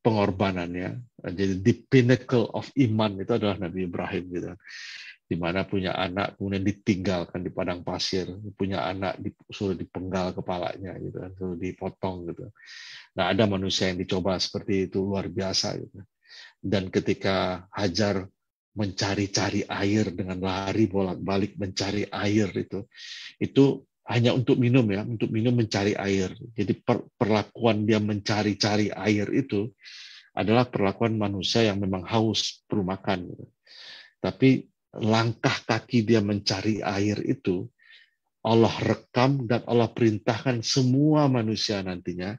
pengorbanannya. Jadi the pinnacle of iman itu adalah Nabi Ibrahim gitu. Di mana punya anak kemudian ditinggalkan di padang pasir, punya anak suruh dipenggal kepalanya gitu, suruh dipotong gitu. Nah, ada manusia yang dicoba seperti itu, luar biasa gitu. Dan ketika Hajar mencari-cari air dengan lari bolak-balik mencari air itu hanya untuk minum ya, untuk minum mencari air. Jadi perlakuan dia mencari-cari air itu adalah perlakuan manusia yang memang haus perlu makan. Tapi langkah kaki dia mencari air itu Allah rekam dan Allah perintahkan semua manusia nantinya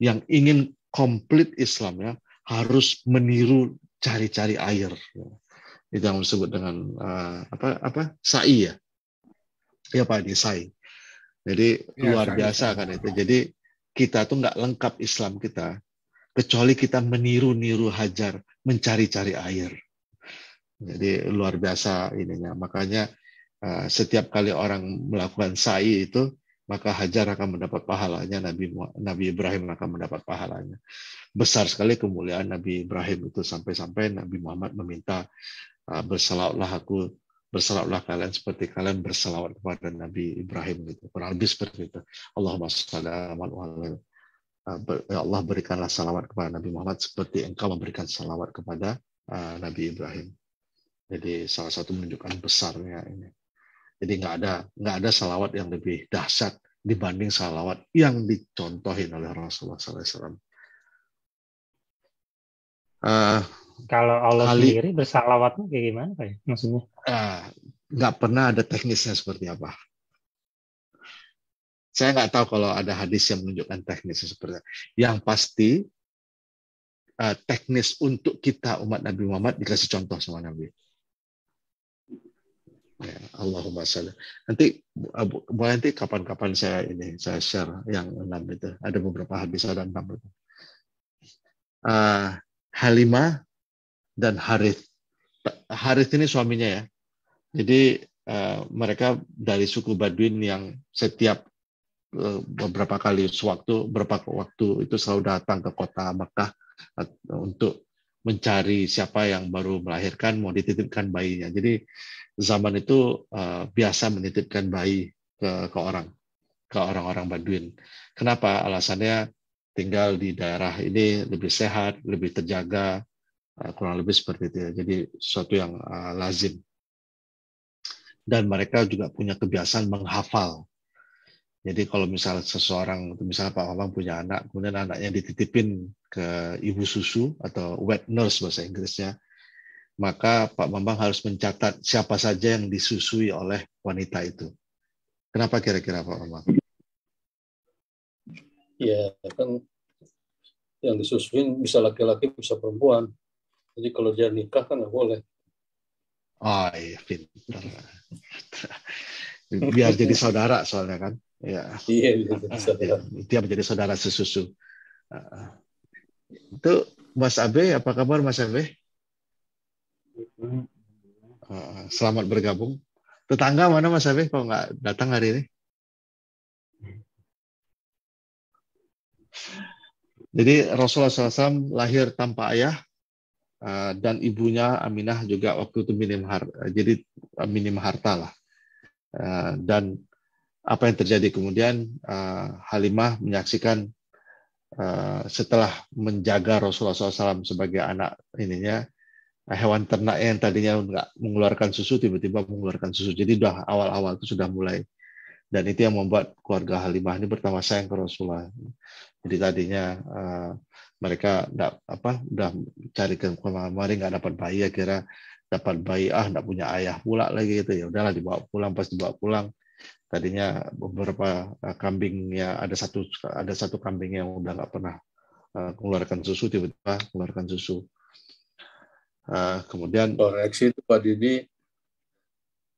yang ingin komplit Islamnya harus meniru cari-cari air. Itu yang disebut dengan sa'i ya. Ya Pak, di sa'i. Jadi Ya, luar biasa kan itu. Jadi kita tuh nggak lengkap Islam kita kecuali kita meniru-niru Hajar mencari-cari air. Jadi luar biasa ininya. Makanya setiap kali orang melakukan sa'i itu, maka Hajar akan mendapat pahalanya, Nabi Ibrahim akan mendapat pahalanya. Besar sekali kemuliaan Nabi Ibrahim itu sampai-sampai Nabi Muhammad meminta bersalawatlah kalian seperti kalian bersalawat kepada Nabi Ibrahim gitu. Kurang lebih seperti itu. Allahumma shalli ala Muhammad. Ya Allah, berikanlah salawat kepada Nabi Muhammad seperti engkau memberikan salawat kepada Nabi Ibrahim. Jadi salah satu menunjukkan besarnya ini. Jadi nggak ada salawat yang lebih dahsyat dibanding salawat yang dicontohin oleh Rasulullah SAW. Kalau Allah sendiri bersalawatnya kayak gimana Pak ya? Maksudnya? Nggak pernah ada teknisnya seperti apa. Saya nggak tahu kalau ada hadis yang menunjukkan teknisnya seperti apa. Yang pasti teknis untuk kita umat Nabi Muhammad dikasih contoh sama Nabi. Ya, Allahumma sholli. Nanti kapan-kapan saya share yang 6 itu. Ada beberapa hadis, ada 6 itu. Halimah dan Harith. Harith ini suaminya ya. Jadi mereka dari suku Baduin yang setiap beberapa kali beberapa waktu itu selalu datang ke kota Makkah untuk mencari siapa yang baru melahirkan mau dititipkan bayinya. Jadi zaman itu biasa menitipkan bayi ke orang-orang Baduin. Kenapa? Alasannya tinggal di daerah ini lebih sehat, lebih terjaga, kurang lebih seperti itu ya. Jadi sesuatu yang lazim. Dan mereka juga punya kebiasaan menghafal. Jadi kalau misalnya misalnya Pak Bambang punya anak, kemudian anaknya dititipin ke ibu susu atau wet nurse bahasa Inggrisnya, maka Pak Bambang harus mencatat siapa saja yang disusui oleh wanita itu. Kenapa kira-kira Pak Bambang? Ya kan yang disusuin bisa laki-laki bisa perempuan. Jadi kalau dia nikah kan nggak boleh. Oh iya, pintar. Biar jadi saudara soalnya kan. Ya. Iya, Dia menjadi saudara sesusu. Itu Mas Abe, apa kabar Mas Abe? Selamat bergabung. Tetangga mana Mas Abe? Kok nggak datang hari ini? Jadi Rasulullah SAW lahir tanpa ayah dan ibunya Aminah juga waktu itu minim harta lah. Dan apa yang terjadi kemudian Halimah menyaksikan setelah menjaga Rasulullah SAW sebagai anak hewan ternak yang tadinya nggak mengeluarkan susu tiba-tiba mengeluarkan susu. Jadi udah awal-awal itu sudah mulai, dan itu yang membuat keluarga Halimah ini pertama sayang ke Rasulullah. Jadi tadinya mereka udah cari ke kemari nggak dapat bayi, akhirnya dapat bayi, nggak punya ayah pula lagi gitu, ya udahlah dibawa pulang. Pas dibawa pulang tadinya beberapa kambingnya ada satu kambing yang udah nggak pernah mengeluarkan susu, tiba-tiba mengeluarkan susu. Kemudian koreksi itu Pak Didi,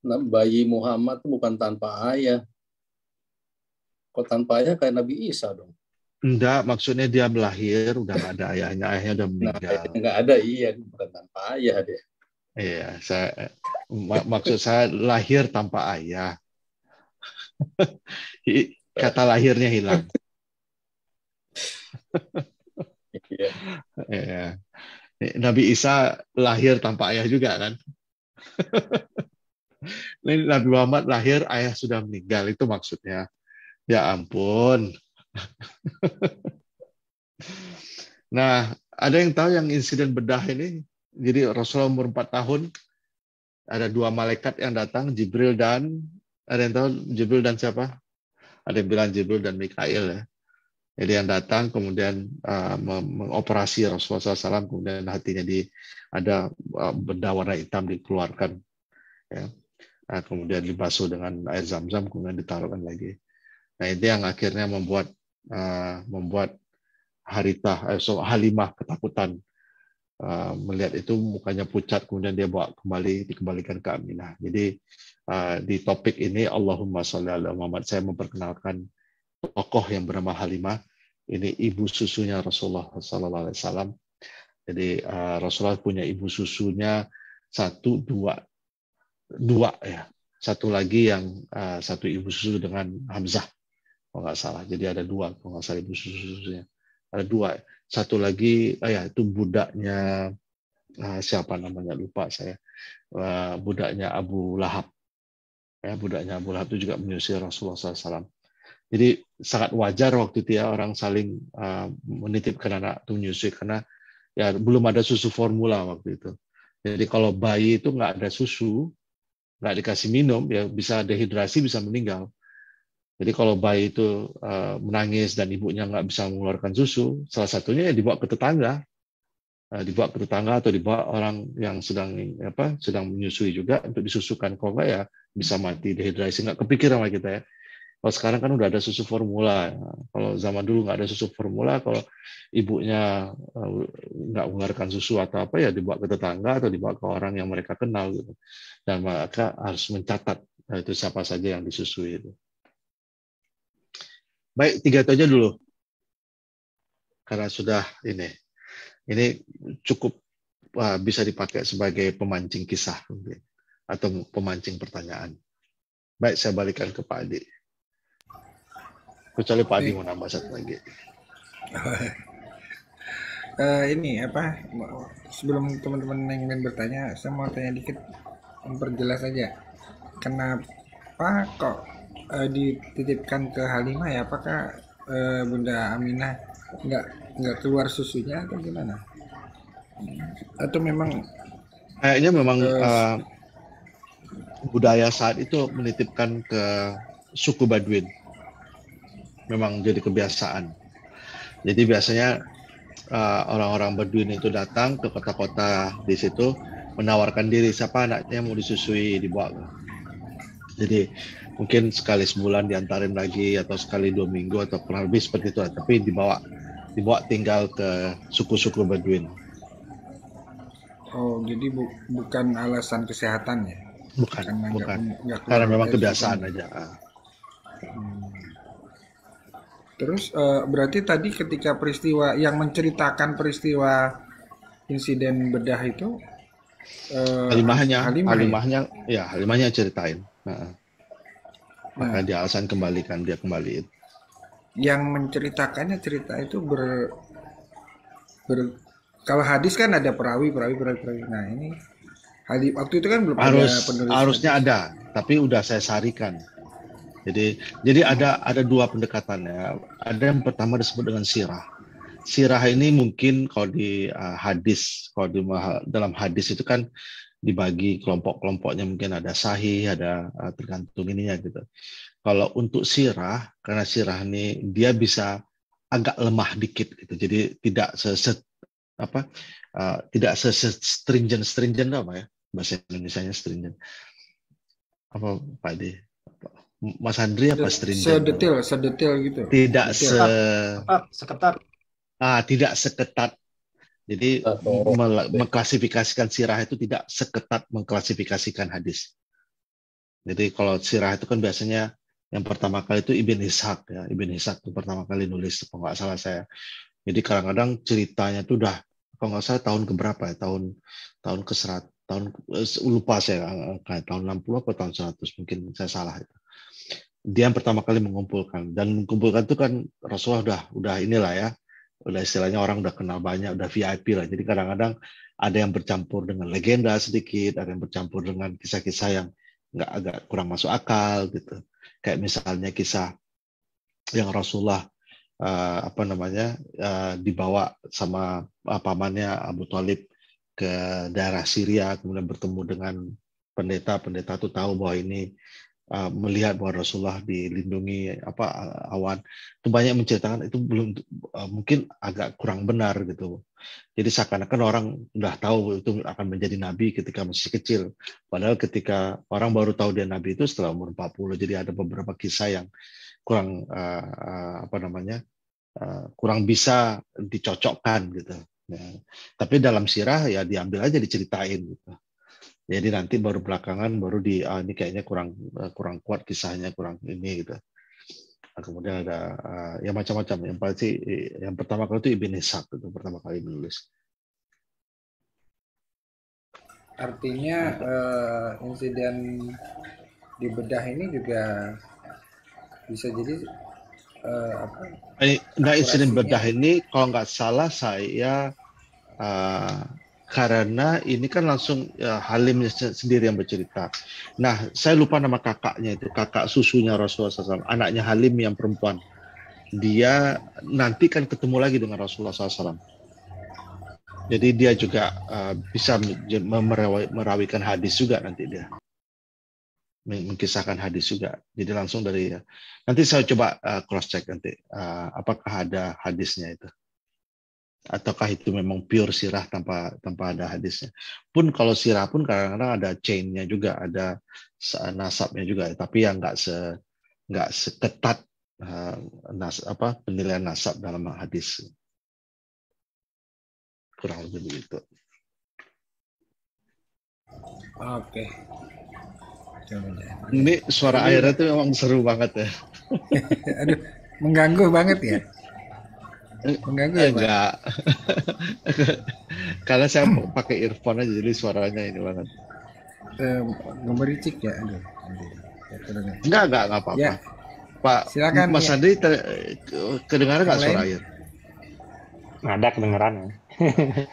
bayi Muhammad itu bukan tanpa ayah. Kok tanpa ayah kayak Nabi Isa dong? Enggak, maksudnya dia melahir udah nggak ada ayahnya udah meninggal. Nggak ada, iya, bukan tanpa ayah dia. Iya, maksud saya lahir tanpa ayah. Kata lahirnya hilang. Ya. Nabi Isa lahir tanpa ayah juga kan. Ini Nabi Muhammad lahir ayah sudah meninggal, itu maksudnya. Ya ampun. Nah, ada yang tahu yang insiden bedah ini? Jadi Rasulullah umur 4 tahun, ada 2 malaikat yang datang, Jibril dan ada yang tahu Jibril dan siapa? Ada yang bilang Jibril dan Mikail ya. Jadi yang datang kemudian mengoperasi Rasulullah SAW, kemudian hatinya ada benda warna hitam dikeluarkan, ya. Nah, kemudian dibasuh dengan air zam-zam, kemudian ditaruhkan lagi. Nah itu yang akhirnya membuat Halimah ketakutan melihat itu, mukanya pucat, kemudian dia dikembalikan ke Aminah. Jadi di topik ini Allahumma sholli ala Muhammad, saya memperkenalkan tokoh yang bernama Halimah. Ini ibu susunya Rasulullah SAW. Jadi Rasulullah punya ibu susunya dua ya. Satu lagi yang satu ibu susu dengan Hamzah, kalau nggak salah. Jadi ada 2 kalau nggak salah ibu susunya. Ada 2. Satu lagi itu budaknya siapa namanya lupa saya. Budaknya Abu Lahab. Ya, budaknya Abu Lahab itu juga menyusui Rasulullah SAW. Jadi sangat wajar waktu itu ya orang saling menitipkan anak itu menyusui, karena ya belum ada susu formula waktu itu. Jadi kalau bayi itu nggak ada susu, nggak dikasih minum, ya bisa dehidrasi, bisa meninggal. Jadi kalau bayi itu menangis dan ibunya nggak bisa mengeluarkan susu, salah satunya ya dibawa ke tetangga, atau dibawa orang yang sedang menyusui juga untuk disusukan. Kalau nggak ya bisa mati dehidrasi. Nggak kepikir sama kita ya. Kalau sekarang kan udah ada susu formula. Kalau zaman dulu nggak ada susu formula, kalau ibunya nggak mengeluarkan susu atau apa, ya dibawa ke tetangga atau dibawa ke orang yang mereka kenal gitu. Dan mereka harus mencatat itu siapa saja yang disusui itu. Baik, 3 itu aja dulu. Karena sudah ini cukup bisa dipakai sebagai pemancing kisah mungkin, atau pemancing pertanyaan. Baik, saya balikan ke Pak Adi. Kecuali Pak Adi Nih, mau nambah satu lagi. ini apa? Sebelum teman-teman yang lain bertanya, saya mau tanya dikit, memperjelas aja. Kenapa kok dititipkan ke Halimah ya? Apakah Bunda Aminah nggak nggak keluar susunya atau gimana? Atau memang Kayaknya memang eh, budaya saat itu menitipkan ke suku Baduin. Memang jadi kebiasaan. Jadi biasanya orang-orang Baduin itu datang ke kota-kota di situ menawarkan diri, siapa anaknya mau disusui, dibawa. Jadi mungkin sekali sebulan diantarin lagi atau sekali 2 minggu atau kurang lebih seperti itu, tapi dibawa tinggal ke suku-suku Baduin. oh jadi bukan alasan kesehatan ya? Bukan, Karena bukan. nggak Karena keluar memang dari kebiasaan sukunya. aja. Terus berarti tadi ketika peristiwa yang menceritakan peristiwa insiden bedah itu Halimahnya, Halimah ya? Halimahnya ceritain. Nah, maka Nah, dia alasan kembalikan, dia kembaliin. yang menceritakannya cerita itu ber- kalau hadis kan ada perawi. Nah, ini waktu itu kan belum ada penulis Harusnya hadis. ada, tapi udah saya sarikan. Jadi ada dua pendekatannya. Ada yang pertama disebut dengan sirah. Sirah ini mungkin kalau di hadis, kalau dalam hadis itu kan dibagi kelompok-kelompoknya, mungkin ada sahih, ada tergantung ininya gitu. Kalau untuk sirah, karena sirah ini dia bisa agak lemah dikit gitu. Jadi tidak tidak stringent apa ya bahasa Indonesianya stringent apa Pak Ade, Mas Andri apa stringent apa? Sedetail gitu. Tidak Detail. Seketat. tidak seketat. Jadi Atau mengklasifikasikan sirah itu tidak seketat mengklasifikasikan hadis. Jadi kalau sirah itu kan biasanya yang pertama kali itu Ibn Ishaq ya. Ibn Ishaq itu pertama kali nulis, kalau nggak salah saya. Jadi kadang-kadang ceritanya itu udah, kalau nggak salah tahun keberapa ya, tahun ke 100, lupa saya tahun 60 atau tahun 100, mungkin saya salah itu. Dia yang pertama kali mengumpulkan, dan mengumpulkan itu kan Rasulullah udah inilah ya, udah istilahnya orang udah kenal banyak, udah VIP lah. Jadi kadang-kadang ada yang bercampur dengan legenda sedikit, ada yang bercampur dengan kisah-kisah yang nggak agak kurang masuk akal gitu. Kayak misalnya kisah yang Rasulullah dibawa sama pamannya Abu Thalib ke daerah Syria, kemudian bertemu dengan pendeta itu tahu bahwa ini melihat bahwa Rasulullah dilindungi awan. Itu banyak menceritakan, itu belum mungkin agak kurang benar gitu. Jadi seakan-akan orang udah tahu itu akan menjadi nabi ketika masih kecil. Padahal ketika orang baru tahu dia nabi itu setelah umur 40. Jadi ada beberapa kisah yang kurang kurang bisa dicocokkan gitu. Ya. Tapi dalam sirah ya diambil aja, diceritain gitu. Jadi nanti baru belakangan baru ini kayaknya kurang kuat kisahnya, kurang ini gitu. Nah, kemudian ada ya macam-macam. Yang pasti yang pertama kali itu Ibn Ishaq itu pertama kali menulis. Artinya insiden di bedah ini juga bisa jadi Nah, insiden akurasinya. bedah ini kalau nggak salah saya karena ini kan langsung Halim sendiri yang bercerita. Nah, saya lupa nama kakaknya itu, kakak susunya Rasulullah SAW, anaknya Halim yang perempuan. Dia nanti kan ketemu lagi dengan Rasulullah SAW. Jadi dia juga bisa merawikan hadis juga nanti dia. Mengkisahkan hadis juga. Jadi langsung dari nanti saya coba cross check nanti apakah ada hadisnya itu. Ataukah itu memang pure sirah tanpa ada hadisnya. Pun kalau sirah pun kadang-kadang ada chain-nya juga, ada nasabnya juga, tapi yang nggak seketat penilaian nasab dalam hadis. Kurang lebih begitu. Oke. Ini suara airnya tuh memang seru banget ya. Aduh, mengganggu banget ya. Mengganggu ya, Pak? Enggak. Karena saya pakai earphone aja, jadi suaranya ini banget. Gemericik ya, aduh. Enggak apa-apa. Ya, Pak Silakan Mas ya, Andi kedengaran yang nggak lain. suara air? Ada kedengeran ya.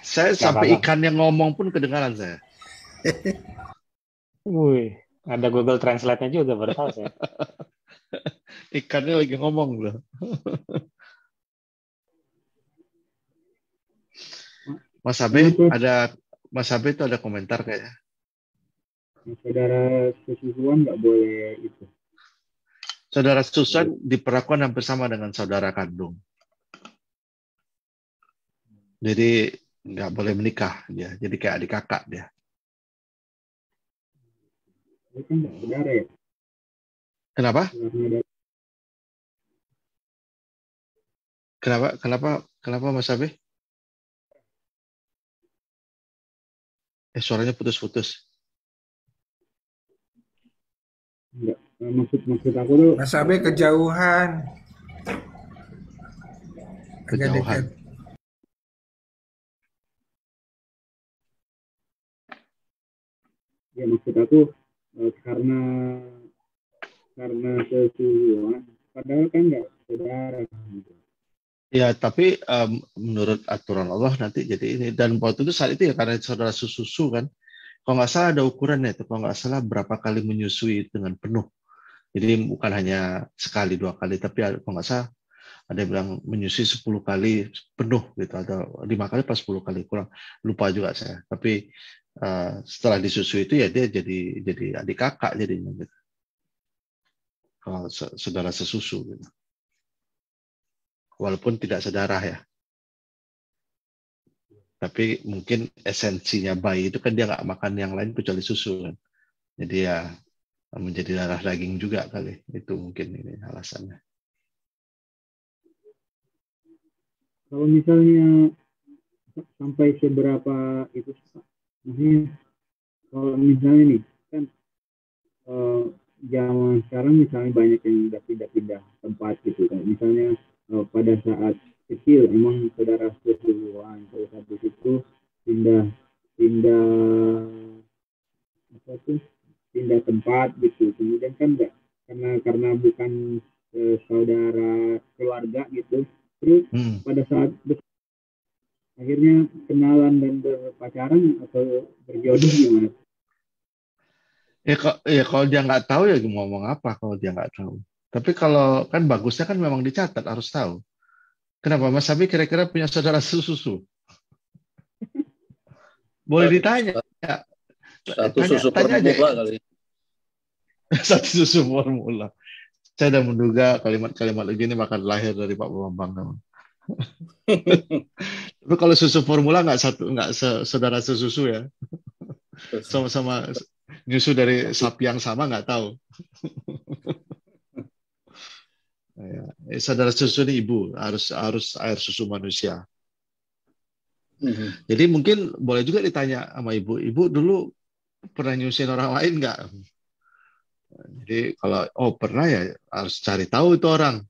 Saya Nggak sampai apa-apa. ikan yang ngomong pun kedengaran saya. Wih, ada Google Translate-nya juga baru tahu saya. Ikannya lagi ngomong loh. Mas Abe itu ada komentar kayaknya. Saudara sesusuan nggak boleh itu. Saudara susuan diperlakukan hampir sama dengan saudara kandung. Jadi nggak boleh menikah dia. Jadi kayak adik kakak dia. Itu kan nggak saudara ya. Kenapa? Karena ada Kenapa Mas Abe? Suaranya putus-putus. nggak, maksud aku tuh Mas Abe kejauhan, agak Kejauhan. dekat. ya maksud aku karena sesusuan padahal kan nggak saudara gitu. Ya, tapi menurut aturan Allah nanti jadi ini. Dan waktu itu saat itu ya karena saudara susu kan. Kalau nggak salah ada ukurannya itu. Kalau nggak salah berapa kali menyusui dengan penuh. Jadi bukan hanya sekali, 2 kali. Tapi kalau nggak salah ada yang bilang menyusui 10 kali penuh gitu. Atau 5 kali pas 10 kali kurang. Lupa juga saya. Tapi setelah disusui itu ya dia jadi adik kakak jadinya gitu. Kalau saudara sesusu gitu. Walaupun tidak sedarah ya. Tapi mungkin esensinya bayi itu kan dia nggak makan yang lain kecuali susu kan. Jadi ya menjadi darah daging juga kali. Itu mungkin ini alasannya. Kalau misalnya sampai seberapa itu, maksudnya kalau misalnya nih kan zaman sekarang misalnya banyak yang udah pindah-pindah tempat gitu kan. Misalnya pada saat kecil emang saudara sesusuan, terus habis itu pindah apa tuh pindah tempat gitu. Kemudian kan enggak karena bukan saudara keluarga gitu. Terus pada saat akhirnya kenalan dan berpacaran atau berjodoh gimana? Ya kalau dia nggak tahu ya mau ngomong apa kalau dia nggak tahu. Tapi kalau kan bagusnya kan memang dicatat harus tahu. Kenapa Mas Abi kira-kira punya saudara susu? Boleh ditanya. Satu susu formula kali. Satu susu formula. Saya udah menduga kalimat-kalimat begini akan lahir dari Pak Bambang. Tapi kalau susu formula nggak saudara sesusu ya. Sama-sama nyusu dari sapi yang sama nggak tahu. Saudara susu ini ibu harus air susu manusia. Jadi mungkin boleh juga ditanya sama ibu dulu pernah nyusuin orang lain nggak? Jadi kalau pernah ya harus cari tahu itu orang.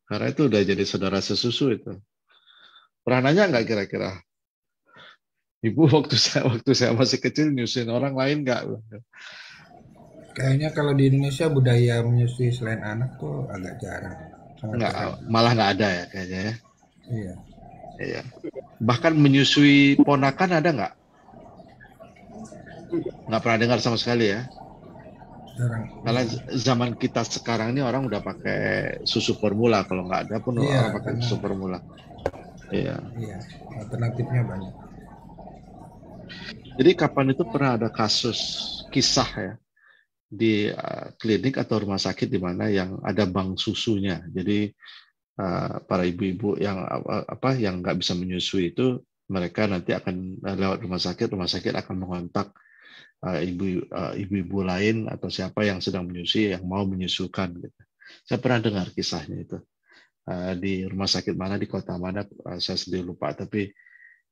Karena itu udah jadi saudara sesusu itu. Pernah nanya nggak kira-kira? Ibu waktu saya masih kecil nyusuin orang lain nggak? Kayaknya kalau di Indonesia budaya menyusui selain anak tuh agak jarang. Malah nggak ada ya kayaknya ya. Iya. Bahkan menyusui ponakan ada nggak? Nggak pernah dengar sama sekali ya. Karena zaman kita sekarang ini orang udah pakai susu formula. Kalau nggak ada pun orang pakai susu formula. Iya. Alternatifnya banyak. Jadi kapan itu pernah ada kisah ya di klinik atau rumah sakit di mana yang ada bank susunya. Jadi para ibu-ibu yang nggak bisa menyusui itu mereka nanti akan lewat rumah sakit akan mengontak ibu-ibu lain atau siapa yang sedang menyusui yang mau menyusukan gitu. Saya pernah dengar kisahnya itu di rumah sakit mana di kota mana saya sendiri lupa, tapi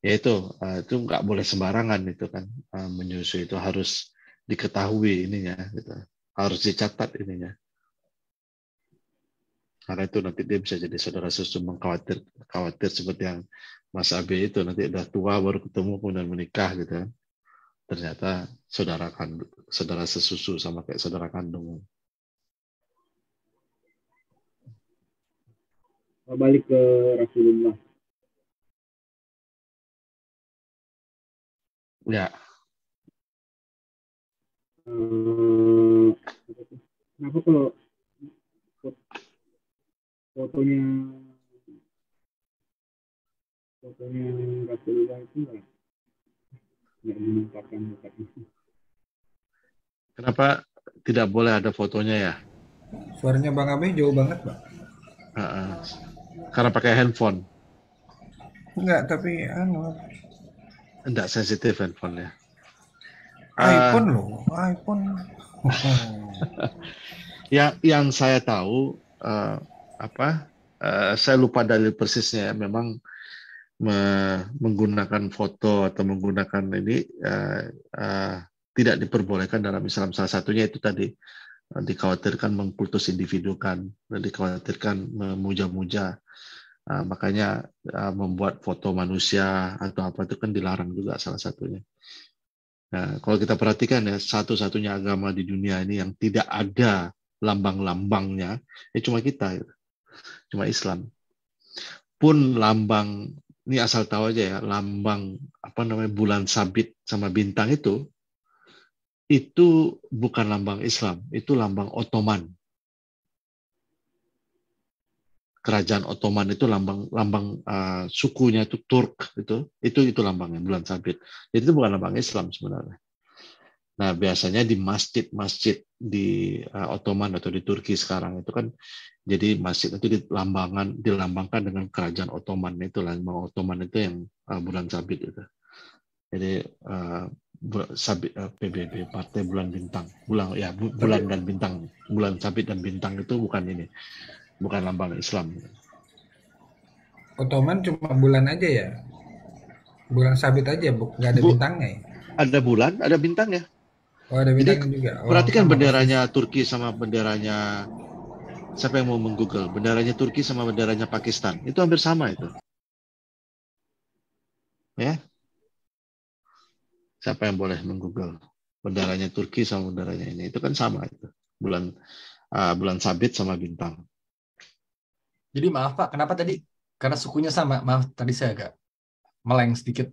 ya itu nggak boleh sembarangan itu kan, menyusui itu harus diketahui ininya gitu. Harus dicatat ininya. Karena itu nanti dia bisa jadi saudara susu khawatir seperti yang Mas Abe itu nanti udah tua baru ketemu kemudian menikah gitu kan. ternyata saudara sesusu sama kayak saudara kandung. Balik ke Rasulullah. Ya, Kenapa kalau fotonya Rasulullah itu nggak menampakkan mukanya? kenapa tidak boleh ada fotonya ya? Suaranya Bang Abe jauh banget, Bang. Karena pakai handphone, Enggak, tapi tidak sensitif handphonenya. iPhone loh, iPhone. Yang saya tahu saya lupa dalil persisnya ya, memang menggunakan foto atau menggunakan ini tidak diperbolehkan dalam Islam. Salah satunya itu tadi dikhawatirkan mengkultus individu kan, dan dikhawatirkan memuja-muja. Makanya membuat foto manusia atau apa itu kan dilarang juga salah satunya. Nah, kalau kita perhatikan ya, satu-satunya agama di dunia ini yang tidak ada lambang-lambangnya, cuma kita, cuma Islam. Pun lambang, ini asal tahu aja ya, lambang bulan sabit sama bintang itu bukan lambang Islam, itu lambang Ottoman. Kerajaan Ottoman itu lambang sukunya itu Turk, itu lambangnya bulan sabit. Jadi itu bukan lambang Islam sebenarnya. Nah, biasanya di masjid-masjid di Ottoman atau di Turki sekarang itu kan, jadi masjid itu dilambangkan dengan kerajaan Ottoman, itu lambang Ottoman itu yang bulan sabit itu. Jadi sabit PBB, Partai Bulan Bintang, bulan dan bintang, bulan sabit dan bintang itu bukan lambang Islam. Ottoman cuma bulan aja ya, bulan sabit aja, nggak ada bintangnya ya? Ada bulan, ada bintangnya. Oh, ada bintangnya Jadi, juga. perhatikan benderanya Turki sama benderanya, siapa yang mau menggoogle, benderanya Turki sama benderanya Pakistan, itu hampir sama itu. Ya, siapa yang boleh menggoogle benderanya Turki sama benderanya ini, itu kan sama itu, bulan sabit sama bintang. Jadi maaf Pak, kenapa tadi? Karena sukunya sama. Maaf, tadi saya agak meleng sedikit.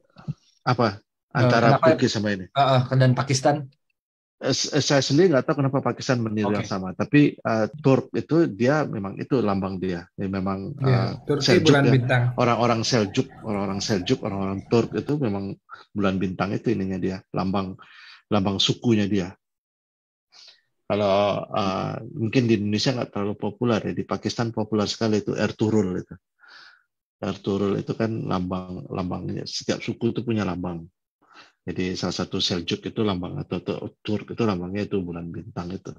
Apa? Antara Kenapa? Turki sama ini? Dan Pakistan? Saya sendiri nggak tahu kenapa Pakistan meniru yang sama. Tapi Turk itu dia memang itu lambang dia. Dia memang Turki Seljuk bulan ya. bintang. Orang-orang Seljuk, orang-orang Turk itu memang bulan bintang itu ininya dia, lambang sukunya dia. Kalau mungkin di Indonesia nggak terlalu populer ya, di Pakistan populer sekali itu Ertuğrul itu. Ertuğrul itu kan lambangnya, setiap suku itu punya lambang. Jadi salah satu Seljuk itu lambang atau Turk itu lambangnya itu bulan bintang itu.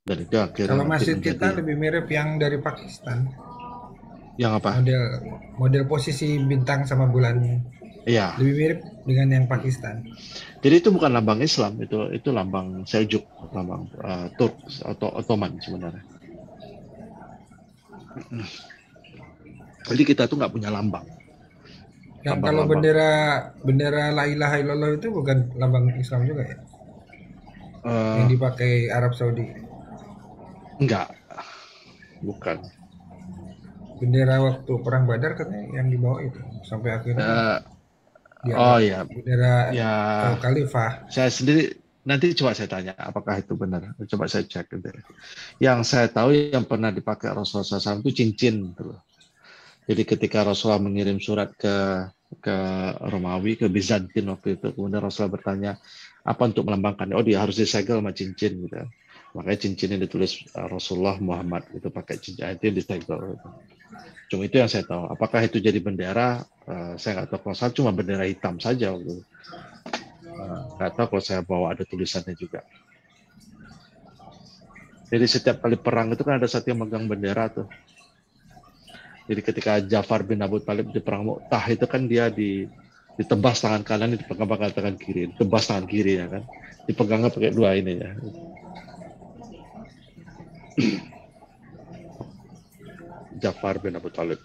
Dan itu akhirnya kalau masjid kita lebih mirip yang dari Pakistan. Yang apa? Model posisi bintang sama bulan. Iya. Lebih mirip dengan yang Pakistan. Jadi itu bukan lambang Islam, itu lambang Seljuk, lambang Turk atau Ottoman sebenarnya. Jadi kita tuh nggak punya lambang. Yang kalau bendera La ilaha illallah itu bukan lambang Islam juga ya? Yang dipakai Arab Saudi? Enggak, bukan. Bendera waktu perang Badar katanya yang dibawa itu sampai akhirnya. Iya. Bendera Khalifah. Saya sendiri nanti coba saya tanya apakah itu benar. Coba saya cek gitu. Yang saya tahu yang pernah dipakai Rasulullah SAW itu cincin. Jadi ketika Rasulullah mengirim surat ke Romawi, ke Bizantin waktu itu, kemudian Rasulullah bertanya apa untuk melambangkan. Oh, dia harus disegel sama cincin gitu. Makanya cincinnya ditulis Rasulullah Muhammad gitu, pakai cincin itu disegel. Gitu. Cuma itu yang saya tahu. Apakah itu jadi bendera? Saya nggak tahu. Kalau saya cuma bendera hitam saja. Nggak tahu kalau saya bawa ada tulisannya juga. Jadi setiap kali perang itu kan ada satu yang megang bendera tuh. Jadi ketika Ja'far bin Abu Thalib di perang Mu'tah itu kan dia ditebas tangan kanan, dipegang tangan kiri, ditebas tangan kiri ya kan. Dipegangnya pakai dua ini ya. Ja'far bin Abu Thalib.